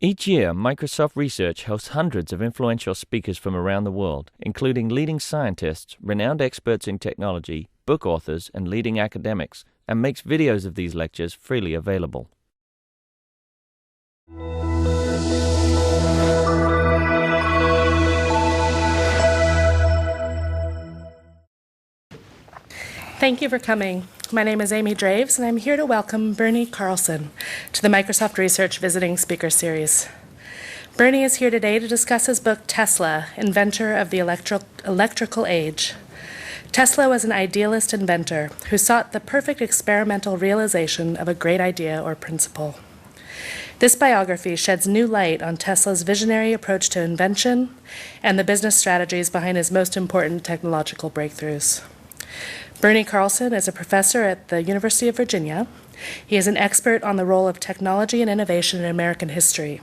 Each year, Microsoft Research hosts hundreds of influential speakers from around the world, including leading scientists, renowned experts in technology, book authors, and leading academics, and makes videos of these lectures freely available. Thank you for coming. My name is Amy Draves, and I'm here to welcome Bernie Carlson to the Microsoft Research Visiting Speaker Series. Bernie is here today to discuss his book, Tesla, Inventor of the Electrical Age. Tesla was an idealist inventor who sought the perfect experimental realization of a great idea or principle. This biography sheds new light on Tesla's visionary approach to invention and the business strategies behind his most important technological breakthroughs. Bernie Carlson is a professor at the University of Virginia. He is an expert on the role of technology and innovation in American history,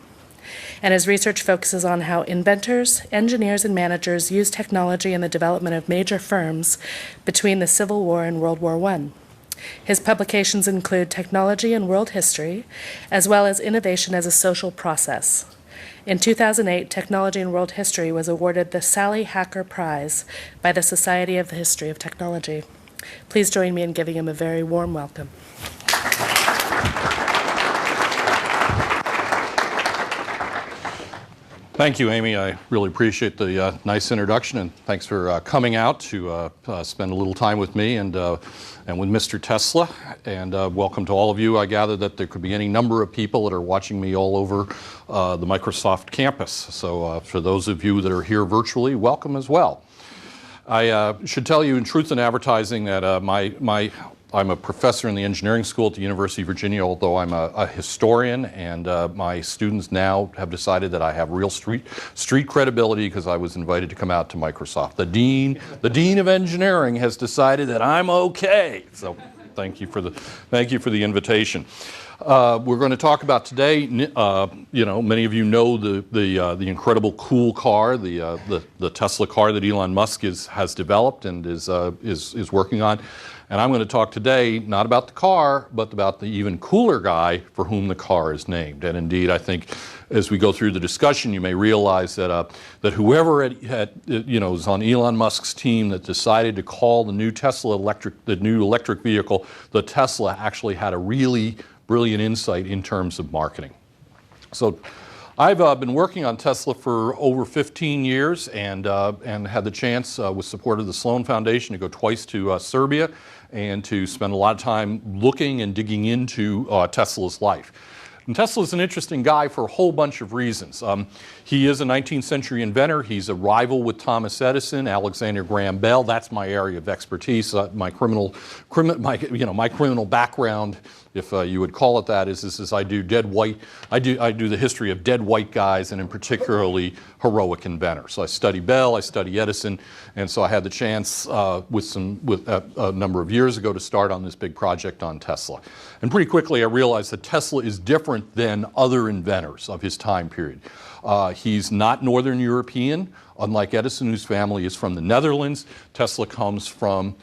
and his research focuses on how inventors, engineers, and managers used technology in the development of major firms between the Civil War and World War I. His publications include Technology and World History, as well as Innovation as a Social Process. In 2008, Technology and World History was awarded the Sally Hacker Prize by the Society of the History of Technology. Please join me in giving him a very warm welcome. Thank you, Amy. I really appreciate the nice introduction, and thanks for coming out to spend a little time with me and with Mr. Tesla. And welcome to all of you. I gather that there could be any number of people that are watching me all over the Microsoft campus. So for those of you that are here virtually, welcome as well. I should tell you in truth in advertising that I'm a professor in the engineering school at the University of Virginia, although I'm a historian, and my students now have decided that I have real street credibility because I was invited to come out to Microsoft. The dean of engineering has decided that I'm okay. So thank you for the invitation. We're going to talk about today. Many of you know the incredible cool car, the Tesla car that Elon Musk has developed and is working on. And I'm going to talk today not about the car, but about the even cooler guy for whom the car is named. And indeed, I think as we go through the discussion, you may realize that whoever is on Elon Musk's team that decided to call the new electric vehicle, the Tesla, actually had a really brilliant insight in terms of marketing. So I've been working on Tesla for over 15 years and had the chance, with support of the Sloan Foundation, to go twice to Serbia and to spend a lot of time looking and digging into Tesla's life. And Tesla's an interesting guy for a whole bunch of reasons. He is a 19th century inventor. He's a rival with Thomas Edison, Alexander Graham Bell. That's my area of expertise. My criminal background, if you would call it that, is I do the history of dead white guys, and in particularly heroic inventors. So I study Bell, I study Edison, and so I had the chance with a number of years ago to start on this big project on Tesla. And pretty quickly I realized that Tesla is different than other inventors of his time period. He's not Northern European, unlike Edison, whose family is from the Netherlands. Tesla comes from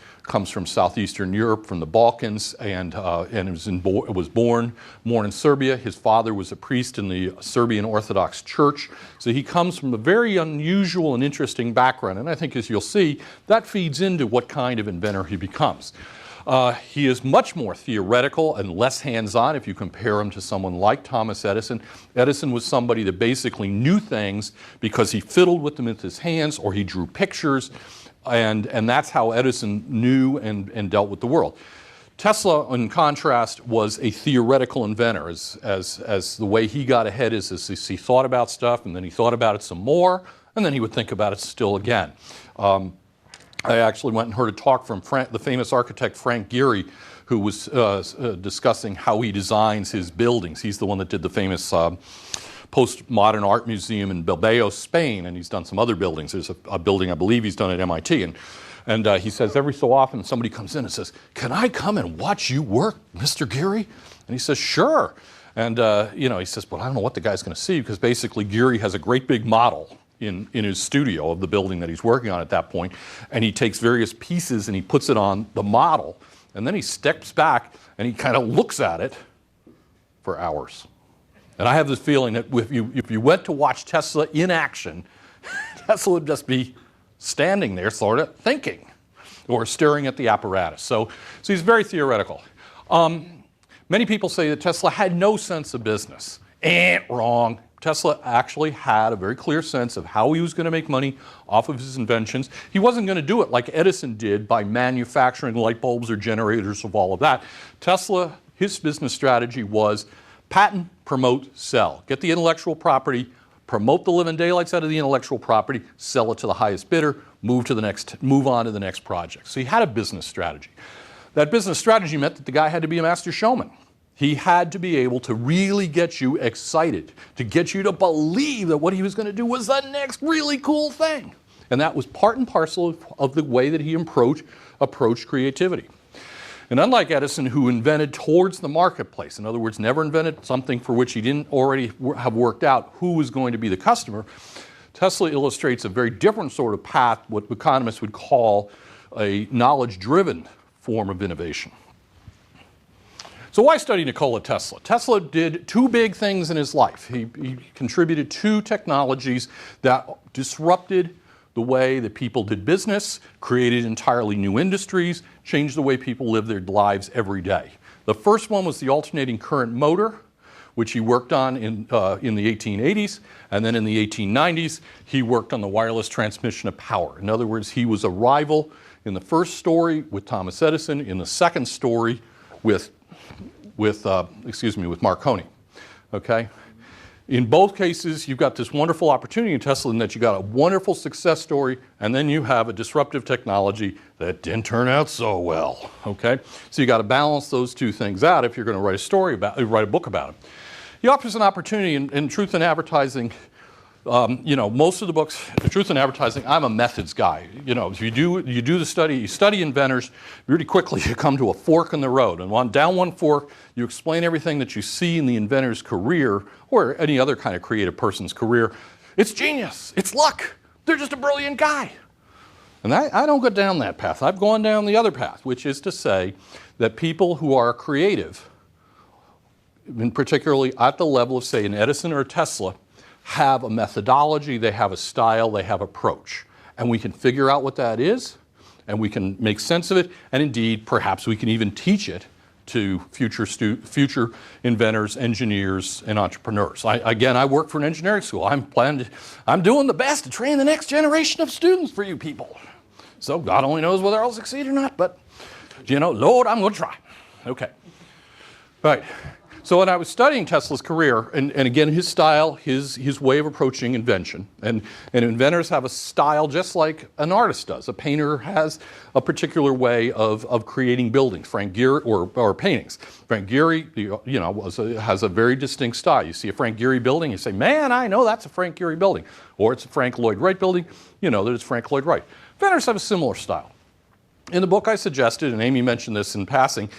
southeastern Europe, from the Balkans, and was born in Serbia. His father was a priest in the Serbian Orthodox Church. So he comes from a very unusual and interesting background. And I think, as you'll see, that feeds into what kind of inventor he becomes. He is much more theoretical and less hands-on if you compare him to someone like Thomas Edison. Edison was somebody that basically knew things because he fiddled with them with his hands, or he drew pictures, and that's how Edison knew and dealt with the world. Tesla, in contrast, was a theoretical inventor. As the way he got ahead is he thought about stuff, and then he thought about it some more, and then he would think about it still again. I actually went and heard a talk from the famous architect Frank Gehry, who was discussing how he designs his buildings. He's the one that did the famous postmodern art museum in Bilbao, Spain, and he's done some other buildings. There's a building I believe he's done at MIT, and he says every so often somebody comes in and says, "Can I come and watch you work, Mr. Gehry?" And he says, "Sure." And he says, "Well, I don't know what the guy's going to see," because basically Gehry has a great big model in his studio of the building that he's working on at that point, and he takes various pieces and he puts it on the model, and then he steps back and he kind of looks at it for hours. And I have this feeling that if you went to watch Tesla in action, Tesla would just be standing there sort of thinking or staring at the apparatus. So he's very theoretical. Many people say that Tesla had no sense of business. Wrong. Tesla actually had a very clear sense of how he was going to make money off of his inventions. He wasn't going to do it like Edison did by manufacturing light bulbs or generators of all of that. Tesla, his business strategy was patent, promote, sell. Get the intellectual property, promote the living daylights out of the intellectual property, sell it to the highest bidder, move on to the next project. So he had a business strategy. That business strategy meant that the guy had to be a master showman. He had to be able to really get you excited, to get you to believe that what he was going to do was the next really cool thing. And that was part and parcel of the way that he approached creativity. And unlike Edison, who invented towards the marketplace, in other words, never invented something for which he didn't already have worked out who was going to be the customer, Tesla illustrates a very different sort of path, what economists would call a knowledge-driven form of innovation. So why study Nikola Tesla? Tesla did two big things in his life. He contributed two technologies that disrupted the way that people did business, created entirely new industries, changed the way people live their lives every day. The first one was the alternating current motor, which he worked on in the 1880s, and then in the 1890s, he worked on the wireless transmission of power. In other words, he was a rival in the first story with Thomas Edison, in the second story with Marconi. Okay? In both cases, you've got this wonderful opportunity in Tesla in that you got a wonderful success story, and then you have a disruptive technology that didn't turn out so well. Okay, so you got to balance those two things out if you're going to write a book about it. He offers an opportunity in Truth in Advertising. Most of the books, Truth in Advertising, I'm a methods guy. If you do the study, you study inventors, really quickly you come to a fork in the road. And down one fork, you explain everything that you see in the inventor's career or any other kind of creative person's career. It's genius. It's luck. They're just a brilliant guy. And I don't go down that path. I've gone down the other path, which is to say that people who are creative, and particularly at the level of, say, an Edison or a Tesla, have a methodology, they have a style, they have approach. And we can figure out what that is, and we can make sense of it, and indeed, perhaps we can even teach it to future inventors, engineers, and entrepreneurs. I work for an engineering school. I'm doing the best to train the next generation of students for you people. So God only knows whether I'll succeed or not, but, Lord, I'm going to try. Okay. All right. So when I was studying Tesla's career, and again, his style, his way of approaching invention, and inventors have a style just like an artist does. A painter has a particular way of creating buildings, Frank Gehry, or paintings. Frank Gehry, has a very distinct style. You see a Frank Gehry building, you say, man, I know that's a Frank Gehry building. Or it's a Frank Lloyd Wright building, that it's Frank Lloyd Wright. Inventors have a similar style. In the book I suggested, and Amy mentioned this in passing,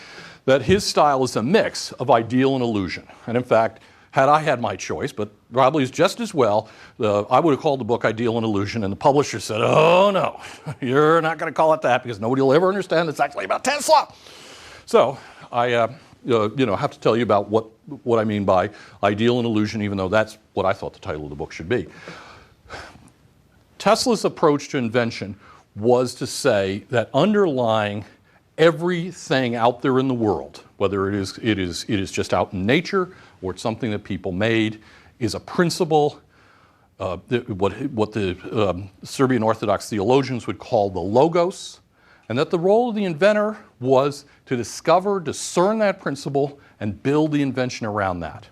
that his style is a mix of ideal and illusion. And in fact, had I had my choice, but probably is just as well, I would have called the book Ideal and Illusion, and the publisher said, oh no, you're not going to call it that because nobody will ever understand it's actually about Tesla. So I have to tell you about what I mean by ideal and illusion, even though that's what I thought the title of the book should be. Tesla's approach to invention was to say that underlying everything out there in the world, whether it is just out in nature or it's something that people made, is a principle, what the Serbian Orthodox theologians would call the logos, and that the role of the inventor was to discern that principle, and build the invention around that.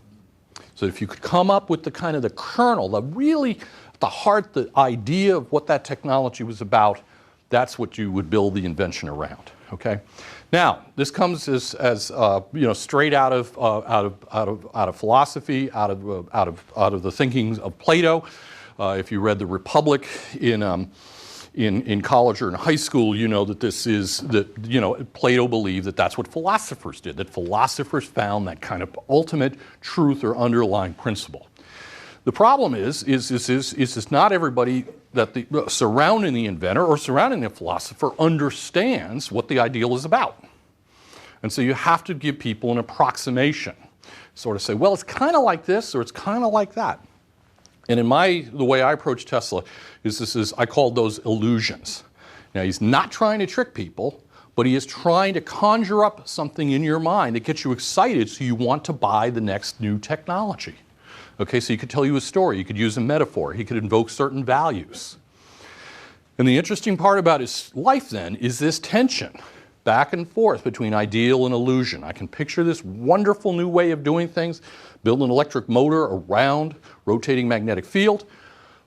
So if you could come up with the kernel, the heart, the idea of what that technology was about, that's what you would build the invention around. Okay. Now, this comes as straight out of philosophy, out of the thinkings of Plato. If you read The Republic in college or in high school, you know that Plato believed that that's what philosophers did. That philosophers found that kind of ultimate truth or underlying principle. The problem is not everybody surrounding the inventor or surrounding the philosopher understands what the ideal is about. And so you have to give people an approximation. sort of say, well, it's kind of like this or it's kind of like that. And the way I approach Tesla is I call those illusions. Now, he's not trying to trick people, but he is trying to conjure up something in your mind that gets you excited so you want to buy the next new technology. Okay, so he could tell you a story, he could use a metaphor, he could invoke certain values. And the interesting part about his life then is this tension back and forth between ideal and illusion. I can picture this wonderful new way of doing things, build an electric motor around rotating magnetic field,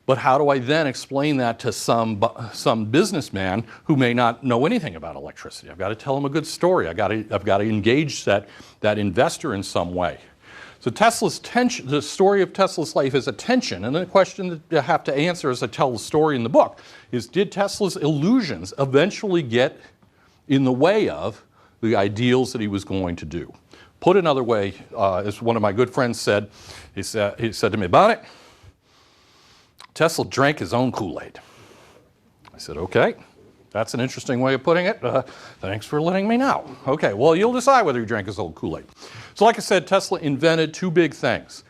but how do I then explain that to some businessman who may not know anything about electricity? I've got to tell him a good story. I've got to engage that investor in some way. So Tesla's tension, the story of Tesla's life is a tension, and the question that I have to answer as I tell the story in the book is, did Tesla's illusions eventually get in the way of the ideals that he was going to do? Put another way, as one of my good friends said, he said to me about it, Tesla drank his own Kool-Aid. I said, okay, that's an interesting way of putting it. Thanks for letting me know. Okay, well, you'll decide whether he drank his own Kool-Aid. So like I said, Tesla invented two big things,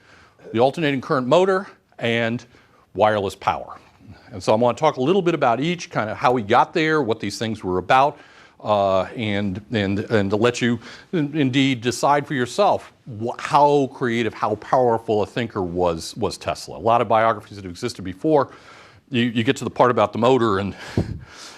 the alternating current motor and wireless power. And so I want to talk a little bit about each, kind of how he got there, what these things were about, and to let you indeed decide for yourself how creative, how powerful a thinker was Tesla. A lot of biographies that existed before, you get to the part about the motor, and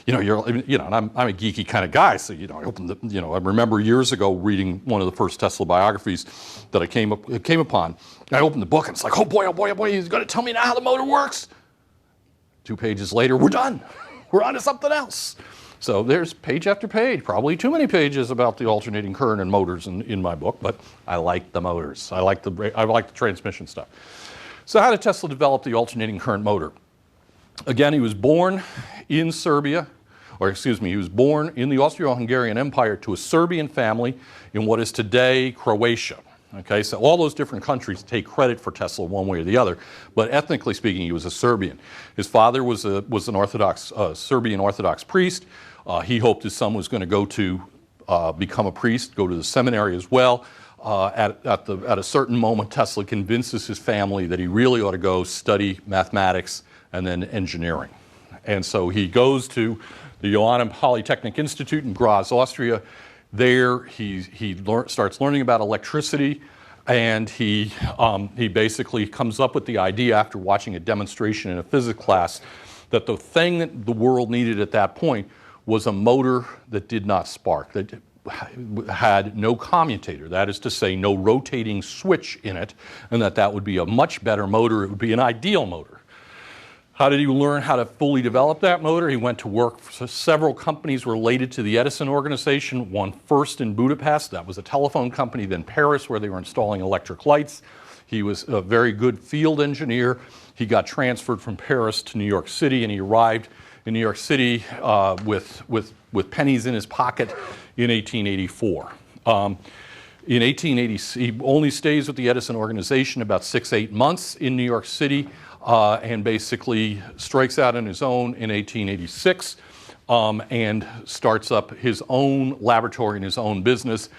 and I'm a geeky kind of guy, so I remember years ago reading one of the first Tesla biographies that I came upon. I opened the book and it's like, oh boy, he's going to tell me now how the motor works. 2 pages later, we're done. We're on to something else. So there's page after page, probably too many pages about the alternating current and motors in my book, but I like the motors. I like the transmission stuff. So how did Tesla develop the alternating current motor? Again, he was born in Serbia, he was born in the Austro-Hungarian Empire to a Serbian family in what is today Croatia. Okay, so all those different countries take credit for Tesla one way or the other, but ethnically speaking, he was a Serbian. His father was an Orthodox, Serbian Orthodox priest. He hoped his son was going to go to become a priest, go to the seminary as well. At a certain moment, Tesla convinces his family that he really ought to go study mathematics and then engineering. And so he goes to the Johann Polytechnic Institute in Graz, Austria. There, he starts learning about electricity, and he basically comes up with the idea after watching a demonstration in a physics class that the thing that the world needed at that point was a motor that did not spark, that had no commutator, that is to say, no rotating switch in it, and that would be a much better motor. It would be an ideal motor. How did he learn how to fully develop that motor? He went to work for several companies related to the Edison organization, one first in Budapest, that was a telephone company, then Paris, where they were installing electric lights. He was a very good field engineer. He got transferred from Paris to New York City, and he arrived in New York City with pennies in his pocket in 1884. In 1880, he only stays with the Edison organization about 6-8 months in New York City, and basically strikes out on his own in 1886 and starts up his own laboratory and his own business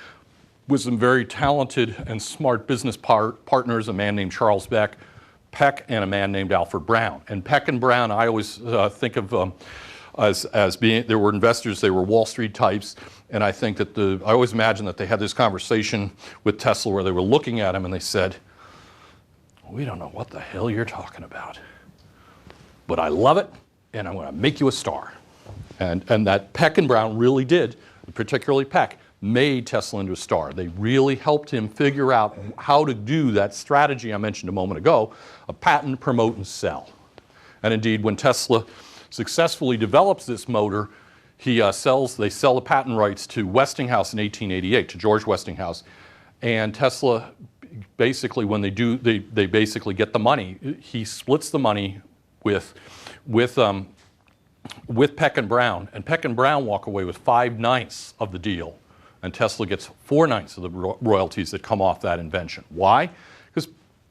with some very talented and smart business partners, a man named Charles Peck, and a man named Alfred Brown. And Peck and Brown, I always think of as being, there were investors, they were Wall Street types, and I think that I always imagine that they had this conversation with Tesla where they were looking at him and they said, we don't know what the hell you're talking about, but I love it, and I'm going to make you a star. And that Peck and Brown really did, particularly Peck, made Tesla into a star. They really helped him figure out how to do that strategy I mentioned a moment ago, a patent, promote, and sell. And indeed, when Tesla successfully develops this motor, they sell the patent rights to Westinghouse in 1888, to George Westinghouse, and Tesla basically, when they basically get the money, he splits the money with Peck and Brown, and Peck and Brown walk away with 5/9 of the deal, and Tesla gets 4/9 of the royalties that come off that invention. Why? Because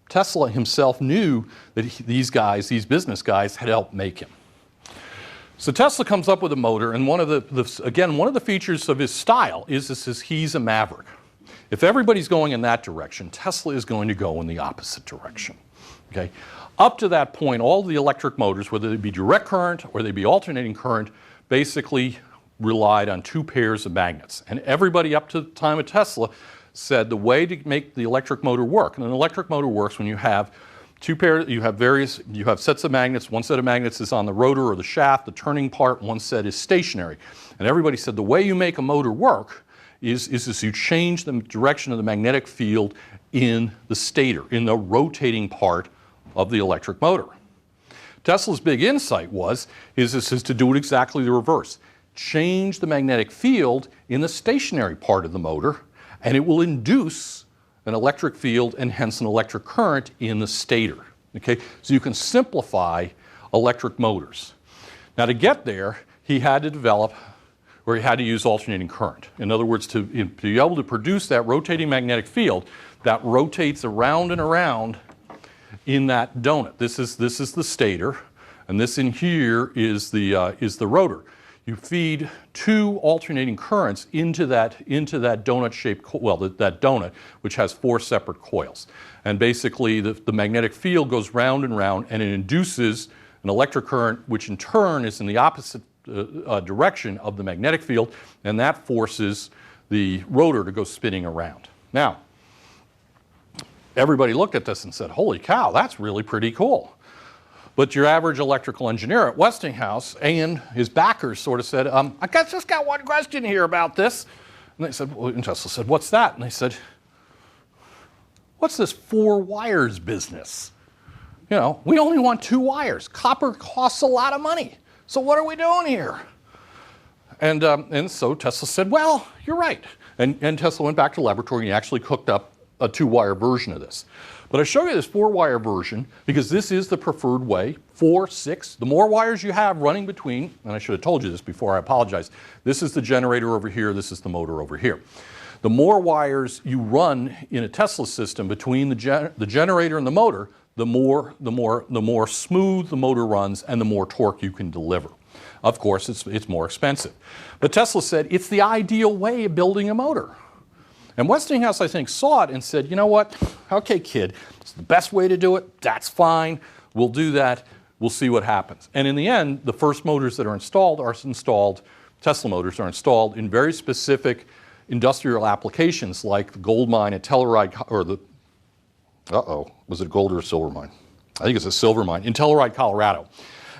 Tesla himself knew that these business guys had helped make him. So Tesla comes up with a motor, and one of the features of his style is he's a maverick. If everybody's going in that direction, Tesla is going to go in the opposite direction. Okay? Up to that point, all the electric motors, whether they be direct current or they be alternating current, basically relied on two pairs of magnets. And everybody up to the time of Tesla said the way to make the electric motor work, and an electric motor works when you have you have sets of magnets. One set of magnets is on the rotor or the shaft, the turning part, one set is stationary. And everybody said the way you make a motor work is you change the direction of the magnetic field in the stator, in the rotating part of the electric motor. Tesla's big insight is to do it exactly the reverse. Change the magnetic field in the stationary part of the motor, and it will induce an electric field and hence an electric current in the stator. Okay? So you can simplify electric motors. Now to get there, he had to develop, or he had to use alternating current. In other words, to be able to produce that rotating magnetic field that rotates around and around in that donut. This is the stator, and this in here is the rotor. You feed two alternating currents into that donut-shaped, that donut, which has four separate coils. And basically, the magnetic field goes round and round, and it induces an electric current, which in turn is in the opposite direction of the magnetic field, and that forces the rotor to go spinning around. Now, everybody looked at this and said, holy cow, that's really pretty cool. But your average electrical engineer at Westinghouse and his backers sort of said, I just got one question here about this. And they said, well, and Tesla said, what's that? And they said, what's this 4 wires business? You know, we only want 2 wires. Copper costs a lot of money. So what are we doing here? And so Tesla said, well, you're right. And Tesla went back to the laboratory and he actually cooked up a 2-wire version of this. But I show you this 4-wire version because this is the preferred way. 4, 6, the more wires you have running between, and I should have told you this before, I apologize. This is the generator over here, this is the motor over here. The more wires you run in a Tesla system between the generator and the motor, the more smooth the motor runs and the more torque you can deliver. Of course, it's more expensive. But Tesla said it's the ideal way of building a motor. And Westinghouse, I think, saw it and said, you know what, okay, kid, it's the best way to do it, that's fine, we'll do that, we'll see what happens. And in the end, the first motors that are installed, Tesla motors are installed in very specific industrial applications like the gold mine at Telluride, or was it a gold or a silver mine? I think it's a silver mine, in Telluride, Colorado.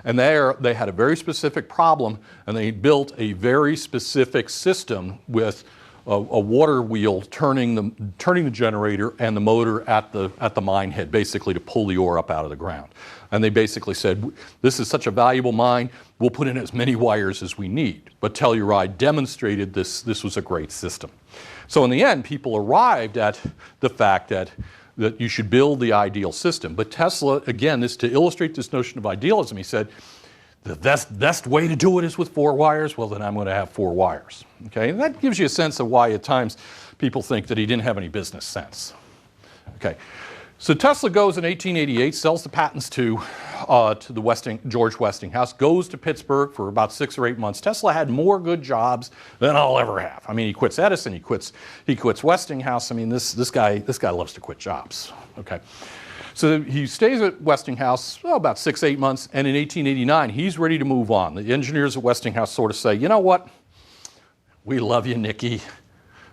And there, they had a very specific problem, and they built a very specific system with a water wheel turning the generator and the motor at the mine head, basically to pull the ore up out of the ground. And they basically said, this is such a valuable mine, we'll put in as many wires as we need. But Telluride demonstrated this was a great system. So in the end, people arrived at the fact that you should build the ideal system. But Tesla, again, to illustrate this notion of idealism, he said, the best way to do it is with 4 wires. Well, then I'm going to have 4 wires. Okay, and that gives you a sense of why at times people think that he didn't have any business sense. Okay, so Tesla goes in 1888, sells the patents to the George Westinghouse, goes to Pittsburgh for about 6 or 8 months. Tesla had more good jobs than I'll ever have. I mean, he quits Edison, he quits Westinghouse. I mean, this guy loves to quit jobs. Okay. So he stays at Westinghouse about 6, 8 months, and in 1889, he's ready to move on. The engineers at Westinghouse sort of say, you know what, we love you, Nicky,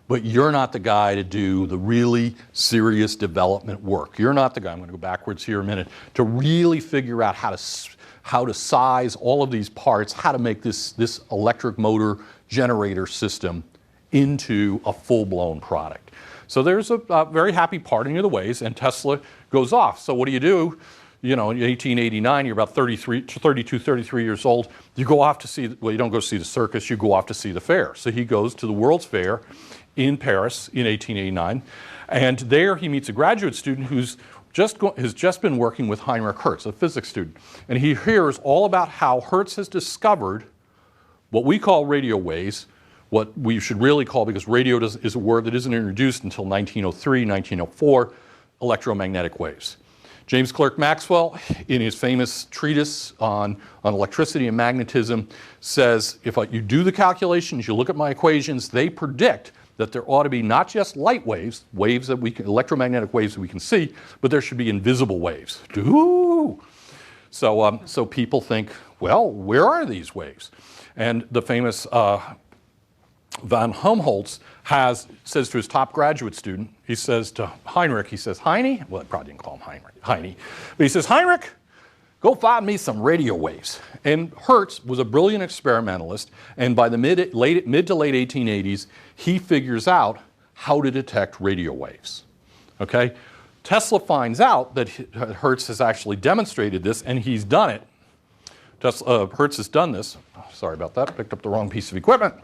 but you're not the guy to do the really serious development work. You're not the guy, I'm going to go backwards here a minute, to really figure out how to size all of these parts, how to make this electric motor generator system into a full-blown product. So there's a very happy parting of the ways, and Tesla goes off. So what do? You know, in 1889, you're about 32, 33 years old. You go off to see, well, you don't go see the circus, you go off to see the fair. So he goes to the World's Fair in Paris in 1889, and there he meets a graduate student who's has just been working with Heinrich Hertz, a physics student. And he hears all about how Hertz has discovered what we call radio waves, what we should really call, because radio is a word that isn't introduced until 1903, 1904, electromagnetic waves. James Clerk Maxwell, in his famous treatise on electricity and magnetism, says, if you do the calculations, you look at my equations, they predict that there ought to be not just light waves, electromagnetic waves that we can see, but there should be invisible waves. Ooh. So people think, well, where are these waves? And the famous von Helmholtz says to his top graduate student, he says to Heinrich, he says, Heine, well, I probably didn't call him Heine, but he says, Heinrich, go find me some radio waves. And Hertz was a brilliant experimentalist, and by the mid to late 1880s, he figures out how to detect radio waves. Okay? Tesla finds out that Hertz has actually demonstrated this, and he's done it. Hertz has done this, sorry about that, picked up the wrong piece of equipment,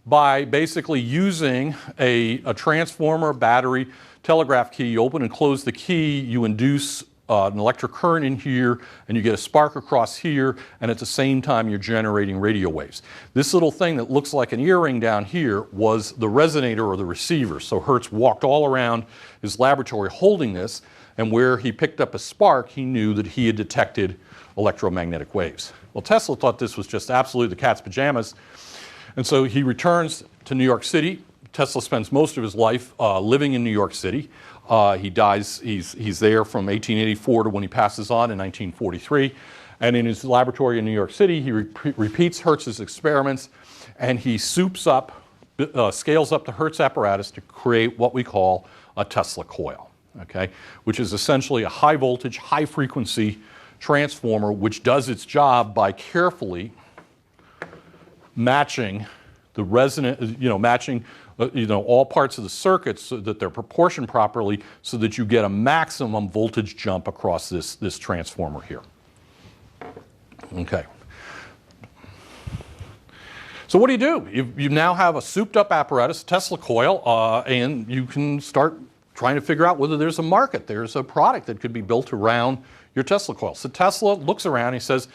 by basically using a transformer, battery, telegraph key. You open and close the key, you induce an electric current in here, and you get a spark across here, and at the same time you're generating radio waves. This little thing that looks like an earring down here was the resonator or the receiver. So Hertz walked all around his laboratory holding this, and where he picked up a spark, he knew that he had detected electromagnetic waves. Well, Tesla thought this was just absolutely the cat's pajamas, and so he returns to New York City. Tesla spends most of his life living in New York City. He dies, he's there from 1884 to when he passes on in 1943. And in his laboratory in New York City, he repeats Hertz's experiments, and he scales up the Hertz apparatus to create what we call a Tesla coil, okay? Which is essentially a high voltage, high frequency transformer which does its job by carefully matching the resonant, matching all parts of the circuits so that they're proportioned properly so that you get a maximum voltage jump across this transformer here. Okay. So what do? You now have a souped up apparatus, Tesla coil, and you can start trying to figure out whether there's a market, there's a product that could be built around your Tesla coil. So Tesla looks around and he says,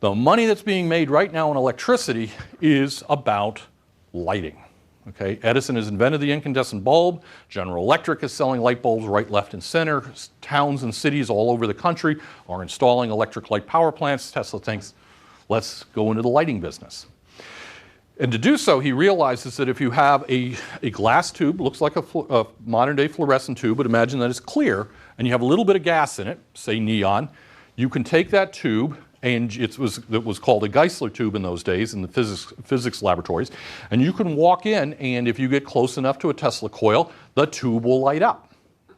the money that's being made right now in electricity is about lighting. Okay? Edison has invented the incandescent bulb. General Electric is selling light bulbs right, left, and center. Towns and cities all over the country are installing electric light power plants. Tesla thinks, let's go into the lighting business. And to do so, he realizes that if you have a glass tube, looks like a modern-day fluorescent tube, but imagine that it's clear, and you have a little bit of gas in it, say neon, you can take that tube, and it was called a Geissler tube in those days in the physics laboratories, and you can walk in, and if you get close enough to a Tesla coil, the tube will light up.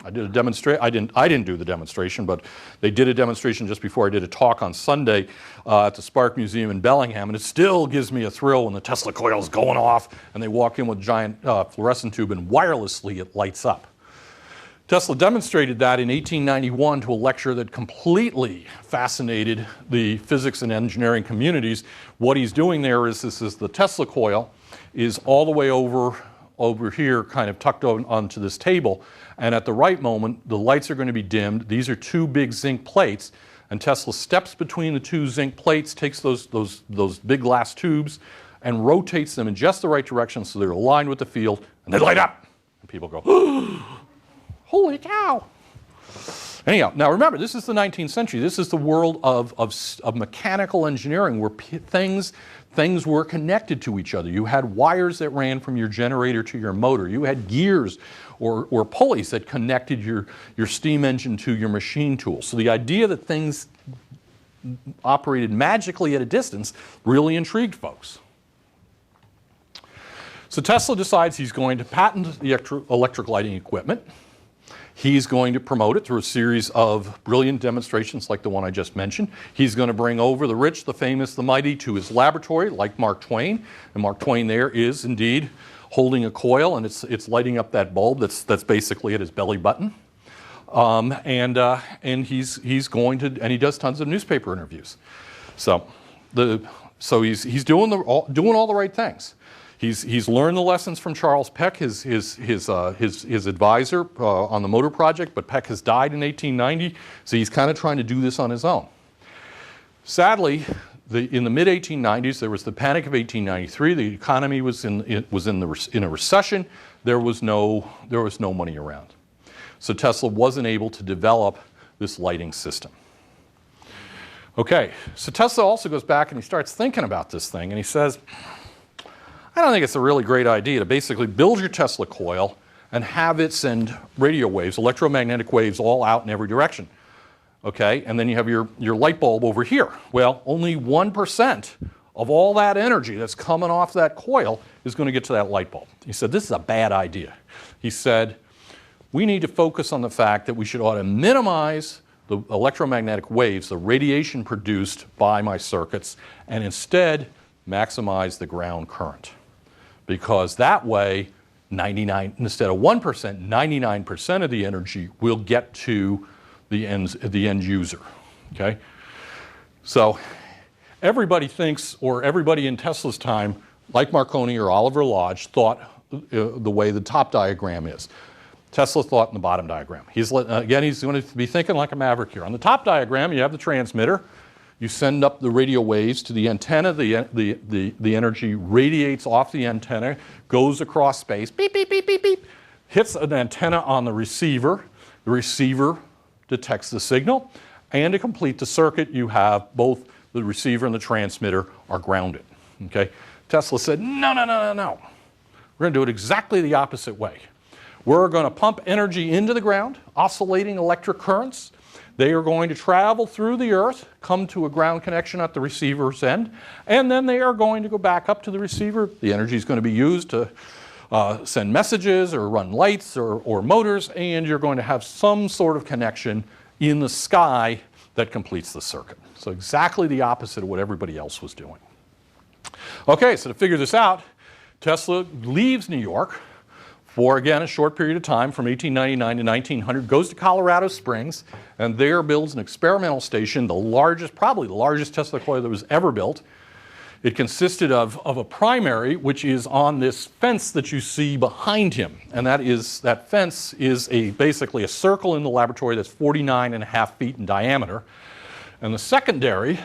I did a demonstration. I didn't do the demonstration, but they did a demonstration just before I did a talk on Sunday at the Spark Museum in Bellingham, and it still gives me a thrill when the Tesla coil is going off, and they walk in with a giant fluorescent tube, and wirelessly it lights up. Tesla demonstrated that in 1891 to a lecture that completely fascinated the physics and engineering communities. What he's doing there is the Tesla coil is all the way over here, kind of tucked onto this table, and at the right moment, the lights are going to be dimmed. These are two big zinc plates, and Tesla steps between the two zinc plates, takes those big glass tubes, and rotates them in just the right direction so they're aligned with the field, and they light up. And people go, holy cow! Anyhow, now remember, this is the 19th century. This is the world of mechanical engineering where things were connected to each other. You had wires that ran from your generator to your motor. You had gears or pulleys that connected your steam engine to your machine tool. So the idea that things operated magically at a distance really intrigued folks. So Tesla decides he's going to patent the electric lighting equipment. He's going to promote it through a series of brilliant demonstrations like the one I just mentioned. He's going to bring over the rich, the famous, the mighty to his laboratory, like Mark Twain. And Mark Twain there is indeed holding a coil, and it's lighting up that bulb that's basically at his belly button. And he's going to, and he does tons of newspaper interviews. So he's doing all the right things. He's learned the lessons from Charles Peck, his advisor on the motor project, but Peck has died in 1890, so he's kind of trying to do this on his own. Sadly, in the mid-1890s, there was the Panic of 1893. The economy was in a recession. There was no money around, so Tesla wasn't able to develop this lighting system. Okay, so Tesla also goes back and he starts thinking about this thing, and he says, I don't think it's a really great idea to basically build your Tesla coil and have it send radio waves, electromagnetic waves, all out in every direction. Okay, and then you have your light bulb over here. Well, only 1% of all that energy that's coming off that coil is going to get to that light bulb. He said, this is a bad idea. He said, we need to focus on the fact that we should ought to minimize the electromagnetic waves, the radiation produced by my circuits, and instead maximize the ground current. Because that way, instead of 1%, 99% of the energy will get to the end user. Okay? So everybody thinks, or everybody in Tesla's time, like Marconi or Oliver Lodge, thought the way the top diagram is. Tesla thought in the bottom diagram. Again, he's going to be thinking like a maverick here. On the top diagram, you have the transmitter. You send up the radio waves to the antenna. The energy radiates off the antenna, goes across space, beep, beep, beep, beep, beep, hits an antenna on the receiver. The receiver detects the signal, and to complete the circuit, you have both the receiver and the transmitter are grounded. Okay? Tesla said, no, no, no, no, no. We're going to do it exactly the opposite way. We're going to pump energy into the ground, oscillating electric currents. They are going to travel through the earth, come to a ground connection at the receiver's end, and then they are going to go back up to the receiver. The energy is going to be used to send messages or run lights or motors, and you're going to have some sort of connection in the sky that completes the circuit. So exactly the opposite of what everybody else was doing. Okay, so to figure this out, Tesla leaves New York for, again, a short period of time from 1899 to 1900, goes to Colorado Springs, and there builds an experimental station, probably the largest Tesla coil that was ever built. It consisted of a primary, which is on this fence that you see behind him. And that fence is basically a circle in the laboratory that's 49.5 feet in diameter. And the secondary,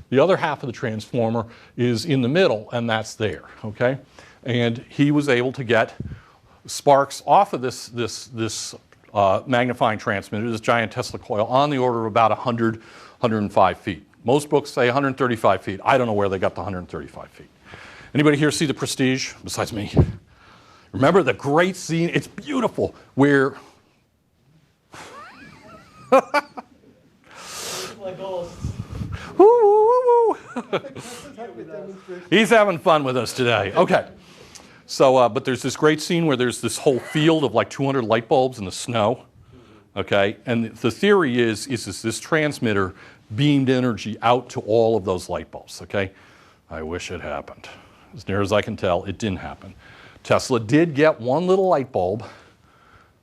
the other half of the transformer, is in the middle, and that's there. Okay? And he was able to get sparks off of this magnifying transmitter, this giant Tesla coil, on the order of about 100, 105 feet. Most books say 135 feet. I don't know where they got the 135 feet. Anybody here see the Prestige besides me? Remember the great scene? It's beautiful where he's having fun with us today. Okay. So, but there's this great scene where there's this whole field of like 200 light bulbs in the snow. Okay. And the theory is this transmitter beamed energy out to all of those light bulbs. Okay. I wish it happened. As near as I can tell, it didn't happen. Tesla did get one little light bulb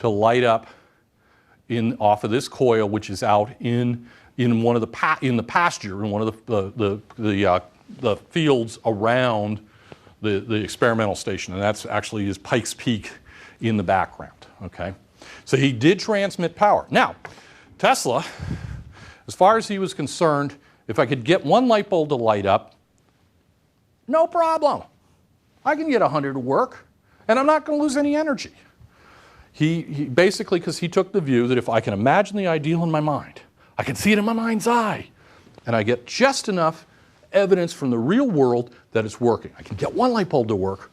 to light up off of this coil, which is out in one of the pasture, in one of the fields around the experimental station, and that's actually is Pikes Peak in the background. Okay, so he did transmit power. Now, Tesla, as far as he was concerned, if I could get one light bulb to light up, no problem. I can get 100 to work, and I'm not going to lose any energy. He basically, because he took the view that if I can imagine the ideal in my mind, I can see it in my mind's eye, and I get just enough evidence from the real world that it's working. I can get one light bulb to work,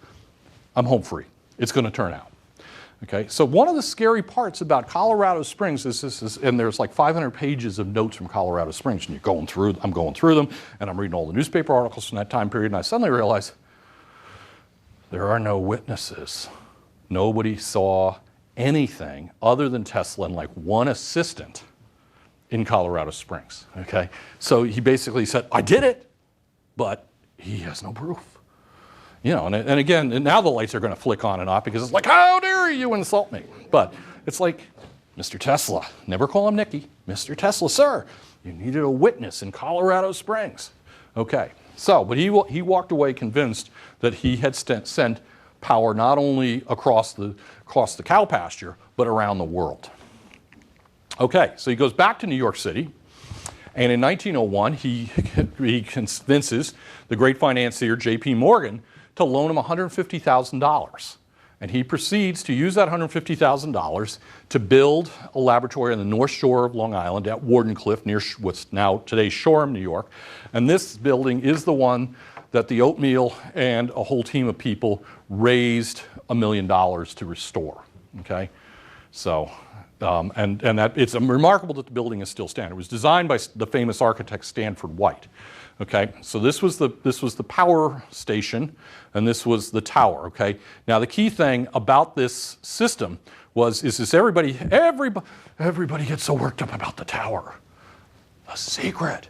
I'm home free. It's going to turn out. Okay, so one of the scary parts about Colorado Springs is and there's like 500 pages of notes from Colorado Springs, and I'm going through them, and I'm reading all the newspaper articles from that time period, and I suddenly realize there are no witnesses. Nobody saw anything other than Tesla and like one assistant in Colorado Springs. Okay, so he basically said, I did it, but he has no proof. You know, and again, and now the lights are going to flick on and off because it's like, how dare you insult me? But it's like, Mr. Tesla, never call him Nicky. Mr. Tesla, sir, you needed a witness in Colorado Springs. Okay, so, but he walked away convinced that he had sent power not only across the cow pasture, but around the world. Okay, so he goes back to New York City, and in 1901, he convinces the great financier J.P. Morgan to loan him $150,000. And he proceeds to use that $150,000 to build a laboratory on the North Shore of Long Island at Wardenclyffe, near what's now today's Shoreham, New York. And this building is the one that the oatmeal and a whole team of people raised $1 million to restore. Okay, so and that it's remarkable that the building is still standing. It was designed by the famous architect Stanford White. Okay, so this was the power station, and this was the tower. Okay, now the key thing about this system is this everybody gets so worked up about the tower. The secret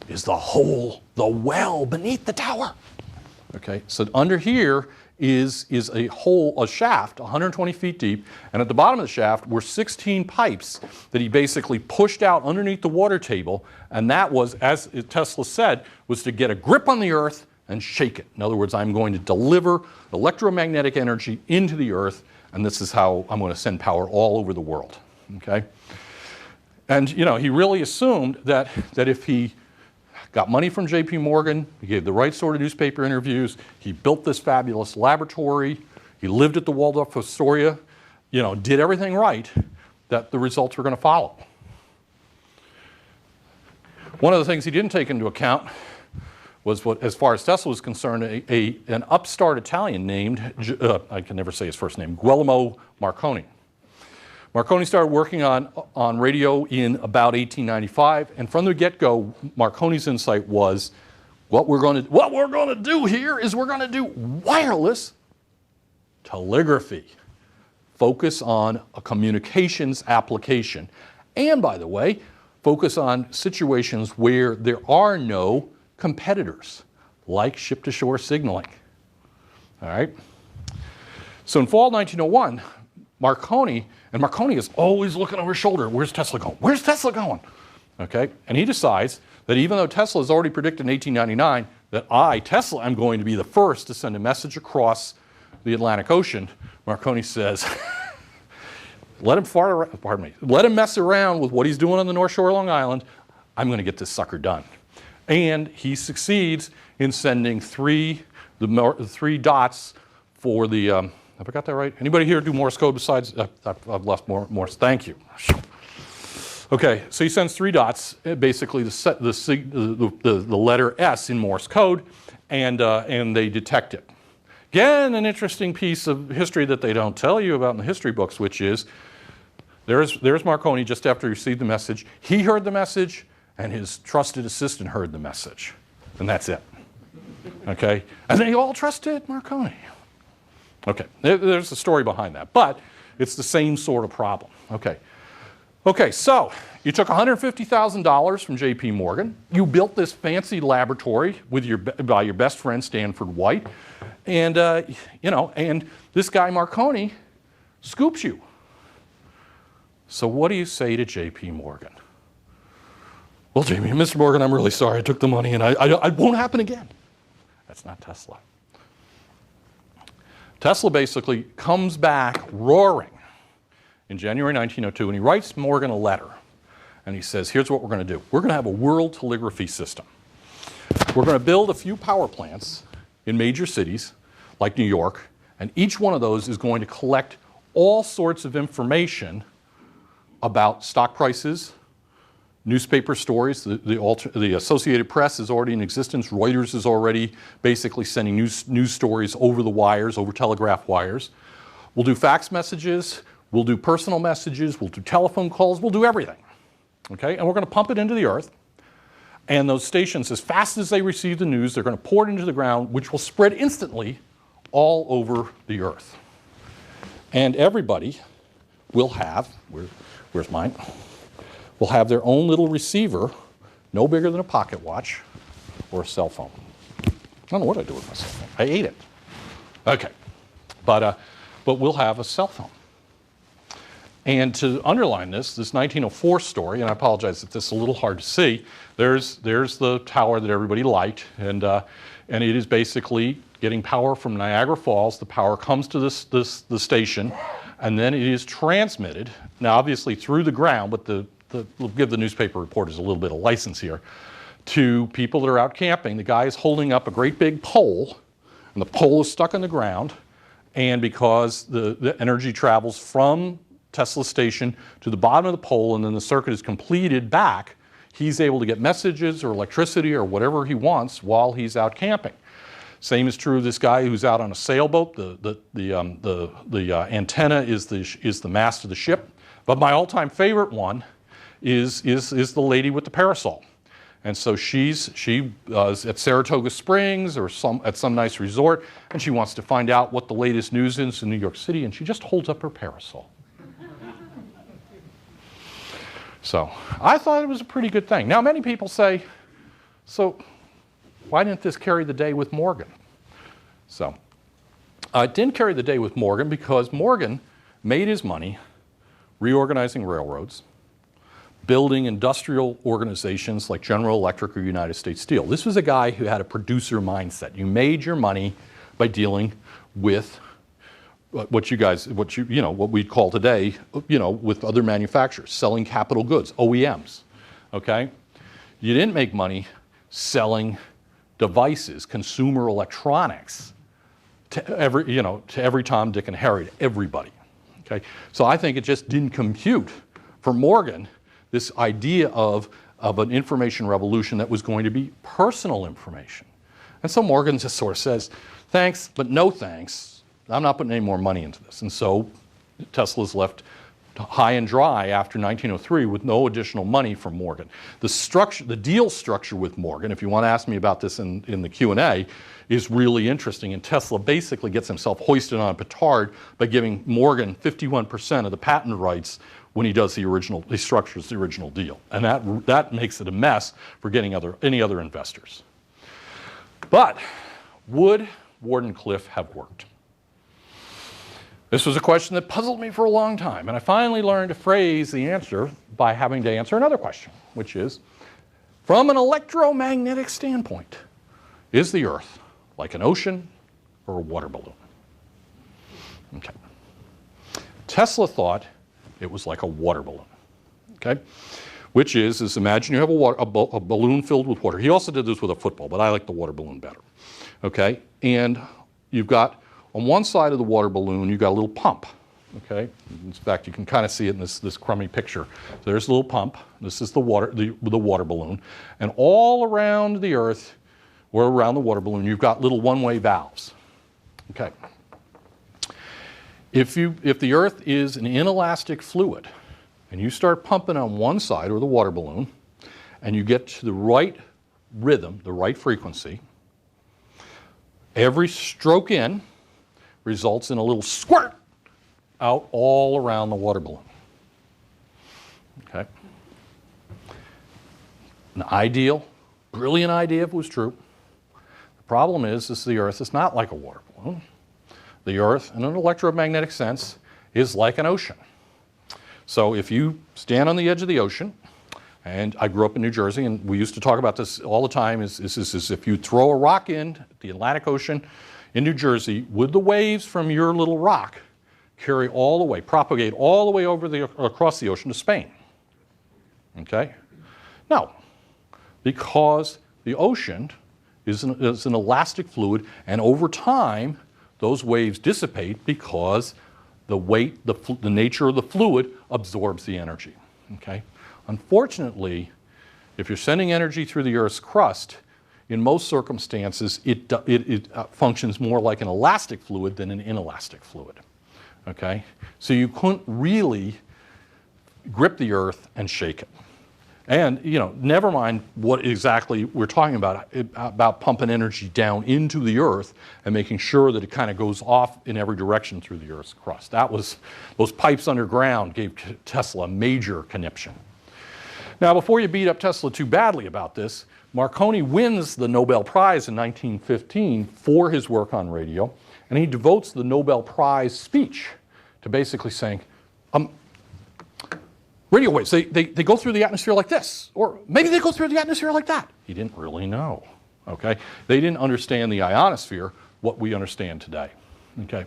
is the well beneath the tower. Okay, so under here is a shaft 120 feet deep, and at the bottom of the shaft were 16 pipes that he basically pushed out underneath the water table, and that was, as Tesla said, was to get a grip on the earth and shake it. In other words, I'm going to deliver electromagnetic energy into the earth, and this is how I'm going to send power all over the world. Okay, and he really assumed that if he got money from J.P. Morgan, he gave the right sort of newspaper interviews, he built this fabulous laboratory, he lived at the Waldorf Astoria, did everything right, that the results were going to follow. One of the things he didn't take into account was what, as far as Tesla was concerned, an upstart Italian named, I can never say his first name, Guglielmo Marconi. Marconi started working on radio in about 1895, and from the get-go, Marconi's insight was, what we're going to do here is we're going to do wireless telegraphy. Focus on a communications application. And by the way, focus on situations where there are no competitors, like ship-to-shore signaling. All right? So in fall 1901, Marconi is always looking over his shoulder. Where's Tesla going? Where's Tesla going? Okay, and he decides that even though Tesla has already predicted in 1899 that Tesla, am going to be the first to send a message across the Atlantic Ocean, Marconi says, let him mess around with what he's doing on the North Shore of Long Island. I'm going to get this sucker done. And he succeeds in sending three dots for the, have I got that right? Anybody here do Morse code besides, I've left Morse, thank you. Okay, so he sends 3 dots, basically the letter S in Morse code, and they detect it. Again, an interesting piece of history that they don't tell you about in the history books, which is, there's Marconi just after he received the message. He heard the message, and his trusted assistant heard the message, and that's it. Okay, and they all trusted Marconi. Okay, there's a story behind that, but it's the same sort of problem. Okay, so you took $150,000 from J.P. Morgan. You built this fancy laboratory by your best friend Stanford White, and and this guy Marconi scoops you. So what do you say to J.P. Morgan? Well, Mr. Morgan, I'm really sorry. I took the money, and I won't happen again. That's not Tesla. Tesla basically comes back roaring in January 1902, and he writes Morgan a letter. And he says, here's what we're going to do. We're going to have a world telegraphy system. We're going to build a few power plants in major cities, like New York, and each one of those is going to collect all sorts of information about stock prices, newspaper stories. The Associated Press is already in existence. Reuters is already basically sending news stories over the wires, over telegraph wires. We'll do fax messages. We'll do personal messages. We'll do telephone calls. We'll do everything. Okay? And we're going to pump it into the earth. And those stations, as fast as they receive the news, they're going to pour it into the ground, which will spread instantly all over the earth. And everybody will have, where's mine? Will have their own little receiver, no bigger than a pocket watch or a cell phone. I don't know what I do with my cell phone. I ate it. Okay, but we'll have a cell phone. And to underline this 1904 story, and I apologize if this is a little hard to see, there's the tower that everybody liked, and it is basically getting power from Niagara Falls. The power comes to the station, and then it is transmitted, now obviously through the ground, but we'll give the newspaper reporters a little bit of license here, to people that are out camping. The guy is holding up a great big pole, and the pole is stuck in the ground, and because the energy travels from Tesla station to the bottom of the pole, and then the circuit is completed back, he's able to get messages or electricity or whatever he wants while he's out camping. Same is true of this guy who's out on a sailboat. The antenna is the mast of the ship. But my all-time favorite one is the lady with the parasol. And so she's at Saratoga Springs or at some nice resort, and she wants to find out what the latest news is in New York City, and she just holds up her parasol. So I thought it was a pretty good thing. Now many people say, so why didn't this carry the day with Morgan? So it didn't carry the day with Morgan because Morgan made his money reorganizing railroads, building industrial organizations like General Electric or United States Steel. This was a guy who had a producer mindset. You made your money by dealing with what we'd call today, with other manufacturers, selling capital goods, OEMs, okay? You didn't make money selling devices, consumer electronics, to every Tom, Dick, and Harry, to everybody, okay? So I think it just didn't compute for Morgan this idea of an information revolution that was going to be personal information. And so Morgan just sort of says, thanks, but no thanks. I'm not putting any more money into this. And so Tesla's left high and dry after 1903 with no additional money from Morgan. The deal structure with Morgan, if you want to ask me about this in the Q&A, is really interesting. And Tesla basically gets himself hoisted on a petard by giving Morgan 51% of the patent rights when he structures the original deal. And that makes it a mess for getting any other investors. But would Wardenclyffe have worked? This was a question that puzzled me for a long time, and I finally learned to phrase the answer by having to answer another question, which is, from an electromagnetic standpoint, is the Earth like an ocean or a water balloon? Okay. Tesla thought it was like a water balloon, okay? Which is imagine you have a balloon filled with water. He also did this with a football, but I like the water balloon better, okay? And you've got, on one side of the water balloon, you've got a little pump, okay? In fact, you can kind of see it in this crummy picture. So there's a little pump. This is the water balloon. And all around the Earth, or around the water balloon, you've got little one-way valves, okay? If the Earth is an inelastic fluid, and you start pumping on one side, or the water balloon, and you get to the right rhythm, the right frequency, every stroke in results in a little squirt out all around the water balloon. Okay? An ideal, brilliant idea if it was true. The problem is the Earth is not like a water balloon. The Earth, in an electromagnetic sense, is like an ocean. So if you stand on the edge of the ocean, and I grew up in New Jersey, and we used to talk about this all the time, is if you throw a rock in the Atlantic Ocean in New Jersey, would the waves from your little rock carry all the way, propagate all the way across the ocean to Spain? Okay? No, because the ocean is an elastic fluid, and over time, those waves dissipate because the weight, the nature of the fluid absorbs the energy. Okay? Unfortunately, if you're sending energy through the Earth's crust, in most circumstances, it functions more like an elastic fluid than an inelastic fluid. Okay? So you couldn't really grip the Earth and shake it. And, never mind what exactly we're talking about pumping energy down into the Earth and making sure that it kind of goes off in every direction through the Earth's crust. Those pipes underground gave Tesla a major conniption. Now, before you beat up Tesla too badly about this, Marconi wins the Nobel Prize in 1915 for his work on radio, and he devotes the Nobel Prize speech to basically saying, radio waves, they go through the atmosphere like this, or maybe they go through the atmosphere like that. He didn't really know, okay? They didn't understand the ionosphere, what we understand today, okay?